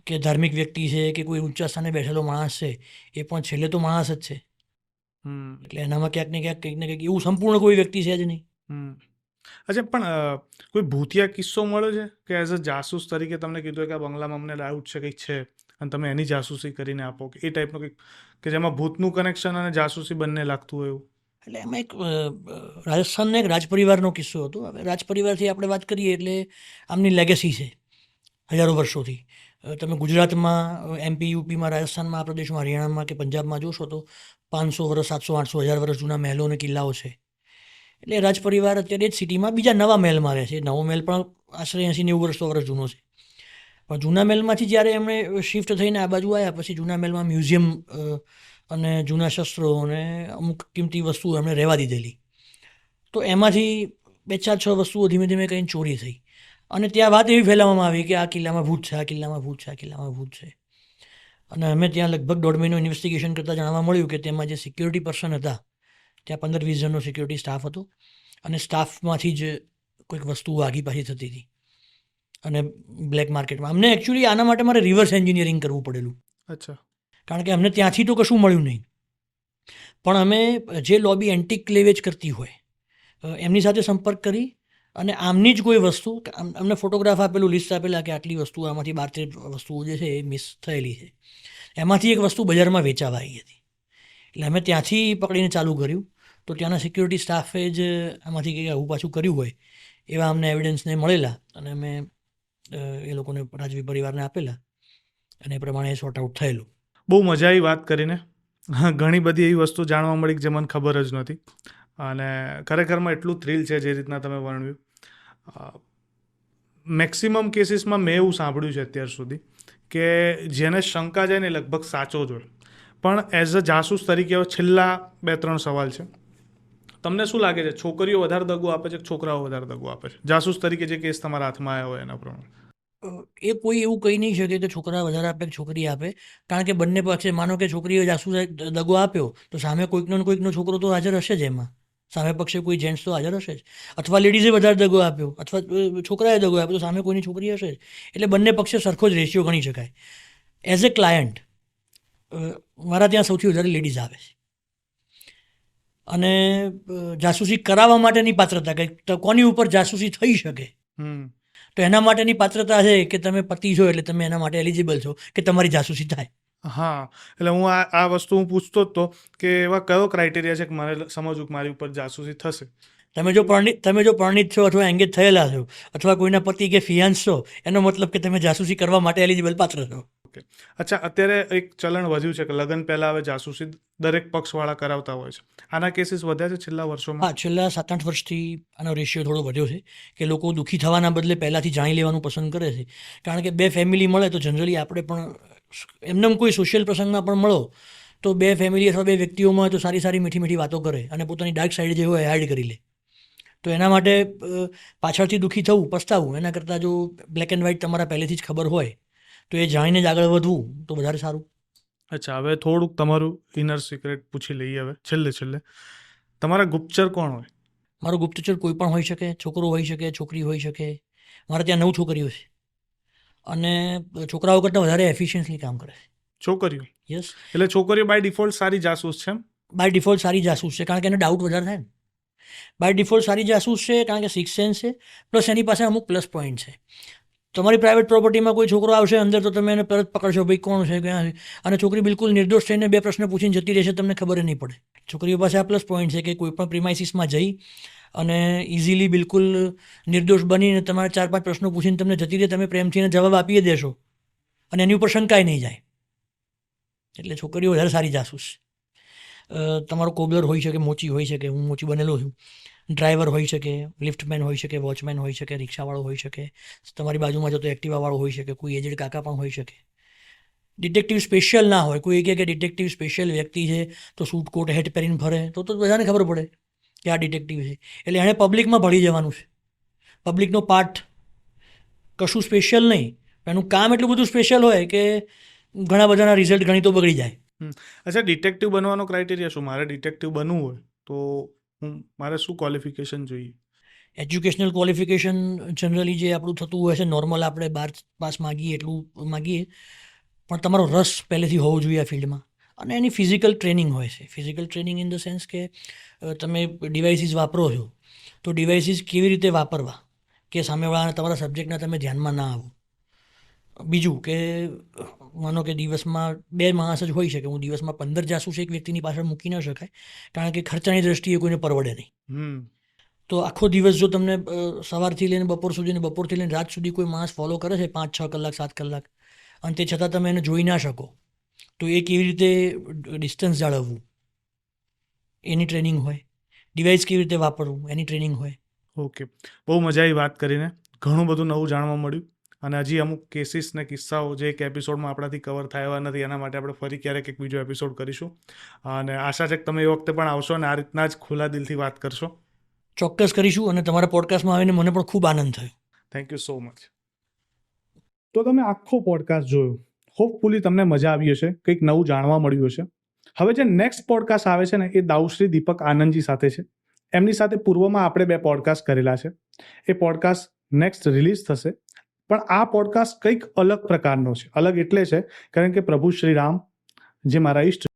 કે ધાર્મિક વ્યક્તિ છે કે કોઈ ઊંચા સ્થાને બેઠેલો માણસ છે, એ પણ છેલ્લે તો માણસ જ છે. એટલે એનામાં ક્યાંક ને ક્યાંક કંઈક ને કંઈક એવું સંપૂર્ણ કોઈ વ્યક્તિ છે જ નહીં. અચ્છા, પણ કોઈ ભૂતિયા કિસ્સો મળ્યો છે કે એઝ અ જાસૂસ તરીકે તમને કીધું કે આ બંગલામાં અમને ડાઉટ છે કંઈક છે અને તમે એની જાસૂસી કરીને આપો, કે એ ટાઈપનું કંઈક કે જેમાં ભૂતનું કનેક્શન અને જાસૂસી બંને લાગતું હોય એવું? એટલે એમાં એક રાજસ્થાનનો એક રાજપરિવારનો કિસ્સો હતો. હવે રાજપરિવારથી આપણે વાત કરીએ એટલે આમની લેગેસી છે હજારો વર્ષોથી. તમે ગુજરાતમાં, MP, UPમાં, રાજસ્થાનમાં, આ પ્રદેશમાં, હરિયાણામાં કે પંજાબમાં જોશો તો 500 વર્ષ, 700, 800, 1000 વર્ષ જૂના મહેલો અને કિલ્લાઓ છે. એટલે રાજપરિવાર અત્યારે જ સિટીમાં બીજા નવા મહેલમાં રહે છે. નવો મહેલ પણ આશરે 80-90 વર્ષ જૂનો છે. પણ જૂના મહેલમાંથી જ્યારે એમણે શિફ્ટ થઈને આ બાજુ આવ્યા પછી જૂના મહેલમાં મ્યુઝિયમ અને જૂના શસ્ત્રો અને અમુક કિંમતી વસ્તુઓ એમણે રહેવા દીધેલી. તો એમાંથી 2-4-6 વસ્તુઓ ધીમે ધીમે કંઈ ચોરી થઈ અને ત્યાં વાત એવી ફેલાવવામાં આવી કે આ કિલ્લામાં ભૂત છે, આ કિલ્લામાં ભૂત છે, આ કિલ્લામાં ભૂત છે. અને અમે ત્યાં લગભગ 1.5 મહિનો ઇન્વેસ્ટિગેશન કરતાં જાણવા મળ્યું કે તેમાં જે સિક્યોરિટી પર્સન હતા ત્યાં 15-20 જણનો સિક્યોરિટી સ્ટાફ હતો અને સ્ટાફમાંથી જ કોઈક વસ્તુઓ આગી પાછી થતી હતી અને બ્લેક માર્કેટમાં. અમને એકચ્યુઅલી આના માટે મારે રિવર્સ એન્જિનિયરિંગ કરવું પડેલું. અચ્છા. કારણ કે અમને ત્યાંથી તો કશું મળ્યું નહીં, પણ અમે જે લોબી એન્ટિક ક્લેવેજ કરતી હોય એમની સાથે સંપર્ક કરી અને આમની જ કોઈ વસ્તુ, અમને ફોટોગ્રાફ આપેલું, લિસ્ટ આપેલા કે આટલી વસ્તુઓ, આમાંથી 12-13 વસ્તુઓ જે છે એ મિસ થયેલી છે. એમાંથી એક વસ્તુ બજારમાં વેચાવા આવી હતી. એટલે અમે ત્યાંથી પકડીને ચાલુ કર્યું. તો ત્યાંના સિક્યોરિટી સ્ટાફે જ આમાંથી કંઈક આવું પાછું કર્યું હોય એવા અમને એવિડન્સને મળેલા અને અમે એ લોકોને, રાજવી પરિવારને આપેલા અને એ પ્રમાણે સોર્ટ આઉટ થયેલું. બહુ મજા આવી વાત કરીને. ઘણી બધી એવી વસ્તુ જાણવા મળી કે જે મને ખબર જ નહોતી અને ખરેખરમાં એટલું થ્રિલ છે જે રીતના તમે વર્ણવ્યું. મેક્સિમમ કેસીસમાં મેં એવું સાંભળ્યું છે અત્યાર સુધી કે જેને શંકા જાય ને લગભગ સાચો જ હોય. પણ એઝ અ જાસૂસ તરીકે હવે છેલ્લા 2-3 સવાલ છે. તમને શું લાગે છે, છોકરીઓ વધારે દગો આપે છે કે છોકરાઓ વધારે દગો આપે છે જાસૂસ તરીકે? જે કેસ તમારા હાથમાં આવ્યા હોય એના પ્રમાણે. એ કોઈ એવું કહી નહીં શકે કે છોકરા વધારે આપે કે છોકરી આપે, કારણ કે બંને પક્ષે, માનો કે છોકરીએ જાસૂસ દગો આપ્યો તો સામે કોઈકનો છોકરો તો હાજર હશે જ, એમાં સામે પક્ષે કોઈ જેન્ટ્સ તો હાજર હશે જ. અથવા લેડીઝે વધારે દગો આપ્યો અથવા છોકરાએ દગો આપ્યો તો સામે કોઈની છોકરી હશે જ. એટલે બંને પક્ષે સરખો જ રેશિયો ગણી શકાય. એઝ એ ક્લાયન્ટ મારા ત્યાં સૌથી વધારે લેડીઝ આવે છે. અને જાસૂસી કરાવવા માટેની પાત્રતા કે કોની ઉપર જાસૂસી થઈ શકે, હમ તો એના માટેની પાત્રતા છે કે તમે પતિ છો એટલે તમે એના માટે એલિજિબલ છો કે તમારી જાસૂસી થાય. હા, એટલે હું આ વસ્તુ હું પૂછતો જ તો કે એવા કયો ક્રાઇટેરિયા છે કે મારે સમજવું કે મારી ઉપર જાસૂસી થશે. તમે જો પરણિત છો અથવા એંગેજ થયેલા છો અથવા કોઈના પતિ કે ફિયાન્સ છો, એનો મતલબ કે તમે જાસૂસી કરવા માટે એલિજિબલ પાત્ર છો. અચ્છા, અત્યારે એક ચલણ વધ્યું છે કે લગ્ન પહેલા હવે જાસૂસી દરેક પક્ષવાળા કરાવતા હોય છે. આના કેસીસ વધ્યા છે છેલ્લા વર્ષોમાં? હા, છેલ્લા 7-8 વર્ષથી આનો રેશિયો થોડો વધ્યો છે કે લોકો દુઃખી થવાના બદલે પહેલાંથી જાણી લેવાનું પસંદ કરે છે. કારણ કે 2 ફેમિલી મળે તો જનરલી આપણે પણ એમને કોઈ સોશિયલ પ્રસંગમાં પણ મળો તો 2 ફેમિલી અથવા 2 વ્યક્તિઓમાં હોય તો સારી સારી મીઠી મીઠી વાતો કરે અને પોતાની ડાર્ક સાઈડ જે હોય હાઈડ કરી લે. તો એના માટે પાછળથી દુઃખી થવું, પસ્તાવું, એના કરતાં જો બ્લેક એન્ડ વ્હાઇટ તમારા પહેલેથી જ ખબર હોય તો એ જાણીને જ આગળ વધવું તો વધારે સારું. અચ્છા, હવે થોડુંક તમારું ઇનર સિક્રેટ પૂછી લઈએ. હવે છેલ્લે તમારા ગુપ્તચર કોણ હોય? મારો ગુપ્તચર કોઈ પણ હોઈ શકે, છોકરો હોઈ શકે, છોકરી હોઈ શકે. મારે ત્યાં 9 છોકરીઓ છે અને છોકરાઓ કરતાં વધારે એફિશિયન્ટલી કામ કરે છે. છોકરીઓ? યસ, એટલે છોકરીઓ બાય ડિફોલ્ટ સારી જાસૂસ છે એમ? બાય ડિફોલ્ટ સારી જાસૂસ છે કારણ કે એને ડાઉટ વધારે થાય ને. બાય ડિફોલ્ટ સારી જાસૂસ છે કારણ કે સિક્સ સેન્સ છે, પ્લસ એની પાસે અમુક પ્લસ પોઈન્ટ છે. તમારી પ્રાઇવેટ પ્રોપર્ટીમાં કોઈ છોકરો આવશે અંદર તો તમે એને તરત પકડશો, ભાઈ કોણ છે, ક્યાં છે, અને છોકરી બિલકુલ નિર્દોષ થઈને 2 પ્રશ્ન પૂછીને જતી રહેશે, તમને ખબર નહીં પડે. છોકરીઓ પાસે આ પ્લસ પોઈન્ટ છે કે કોઈ પણ પ્રિમાઇસીસમાં જઈ અને ઇઝીલી બિલકુલ નિર્દોષ બનીને તમારા 4-5 પ્રશ્નો પૂછીને તમને જતી રહે, તમે પ્રેમથી એને જવાબ આપી દેશો અને એની ઉપર શંકાય નહીં જાય. એટલે છોકરીઓ વધારે સારી જાસૂસ. તમારો કોબલર હોઈ શકે, મોચી હોઈ શકે, હું મોચી બનેલો છું, ડ્રાઈવર હોઈ શકે, લિફ્ટમેન હોઈ શકે, વોચમેન હોઈ શકે, રિક્ષાવાળો હોઈ શકે, તમારી બાજુમાં જતો એક્ટિવાવાળો હોઈ શકે, કોઈ એજેડ કાકા પણ હોઈ શકે. ડિટેક્ટિવ સ્પેશિયલ ના હોય, કોઈ કહે કે ડિટેક્ટિવ સ્પેશિયલ વ્યક્તિ છે તો સૂટ કોટ હેટ પહેરીને ફરે તો બધાને ખબર પડે કે આ ડિટેક્ટિવ છે. એટલે એણે પબ્લિકમાં ભળી જવાનું છે. પબ્લિકનો પાર્ટ કશું સ્પેશિયલ નહીં, એનું કામ એટલું બધું સ્પેશિયલ હોય કે ઘણા બધાના રિઝલ્ટ ગણિતો બગડી જાય. અચ્છા, ડિટેક્ટિવ બનવાનો ક્રાઇટેરિયા શું? મારે ડિટેક્ટિવ બનવું હોય તો મારે શું ક્વોલિફિકેશન જોઈએ? એજ્યુકેશનલ ક્વોલિફિકેશન જનરલી જે આપણું થતું હોય છે નોર્મલ, આપણે 12 પાસ માગીએ એટલું માગીએ, પણ તમારો રસ પહેલેથી હોવો જોઈએ આ ફિલ્ડમાં. અને એની ફિઝિકલ ટ્રેનિંગ હોય છે. Physical training in the sense કે તમે ડિવાઇસીસ વાપરો છો તો ડિવાઇસીસ કેવી રીતે વાપરવા કે સામેવાળાના તમારા સબ્જેક્ટના તમે ધ્યાનમાં ના આવો. બીજું કે માનો કે દિવસમાં 2 માણસ જ હોઈ શકે, હું દિવસમાં 15 જાસૂસ એક વ્યક્તિની પાછળ મૂકી ન શકાય કારણ કે ખર્ચાની દ્રષ્ટિએ કોઈને પરવડે નહીં. તો આખો દિવસ જો તમને સવારથી લઈને બપોર સુધી ને બપોરથી લઈને રાત સુધી કોઈ માણસ ફોલો કરે છે 5-6 કલાક 7 કલાક અને તે છતાં તમે એને જોઈ ના શકો તો એ કેવી રીતે ડિસ્ટન્સ જાળવવું એની ટ્રેનિંગ હોય. ડિવાઇસ કેવી રીતે વાપરવું એની ટ્રેનિંગ હોય. ઓકે, બહુ મજા આવી વાત કરીને. ઘણું બધું નવું જાણવા મળ્યું અને હજી અમુક કેસીસ ને કિસ્સાઓ જે એક એપિસોડમાં આપણાથી કવર થયા નથી એના માટે આપણે ફરી ક્યારેક એક બીજો એપિસોડ કરીશું અને આશા છે કે તમે એ વખતે પણ આવશો અને આ રીતના જ ખુલ્લા દિલથી વાત કરશો. ચોક્કસ કરીશું અને તમારા પોડકાસ્ટમાં આવીને મને પણ ખૂબ આનંદ થયો. Thank you so much. તો તમે આખો પોડકાસ્ટ જોયો, હોપફુલી તમને મજા આવી હશે, કંઈક નવું જાણવા મળ્યું હશે. હવે જે નેક્સ્ટ પોડકાસ્ટ આવે છે ને એ દાઉશ્રી દીપક આનંદજી સાથે છે. એમની સાથે પૂર્વમાં આપણે 2 પોડકાસ્ટ કરેલા છે. એ પોડકાસ્ટ નેક્સ્ટ રિલીઝ થશે, પણ આ પોડકાસ્ટ કંઈક અલગ પ્રકારનો છે. અલગ એટલે છે કારણ કે પ્રભુ શ્રી રામ જે મારા ઈષ્ટ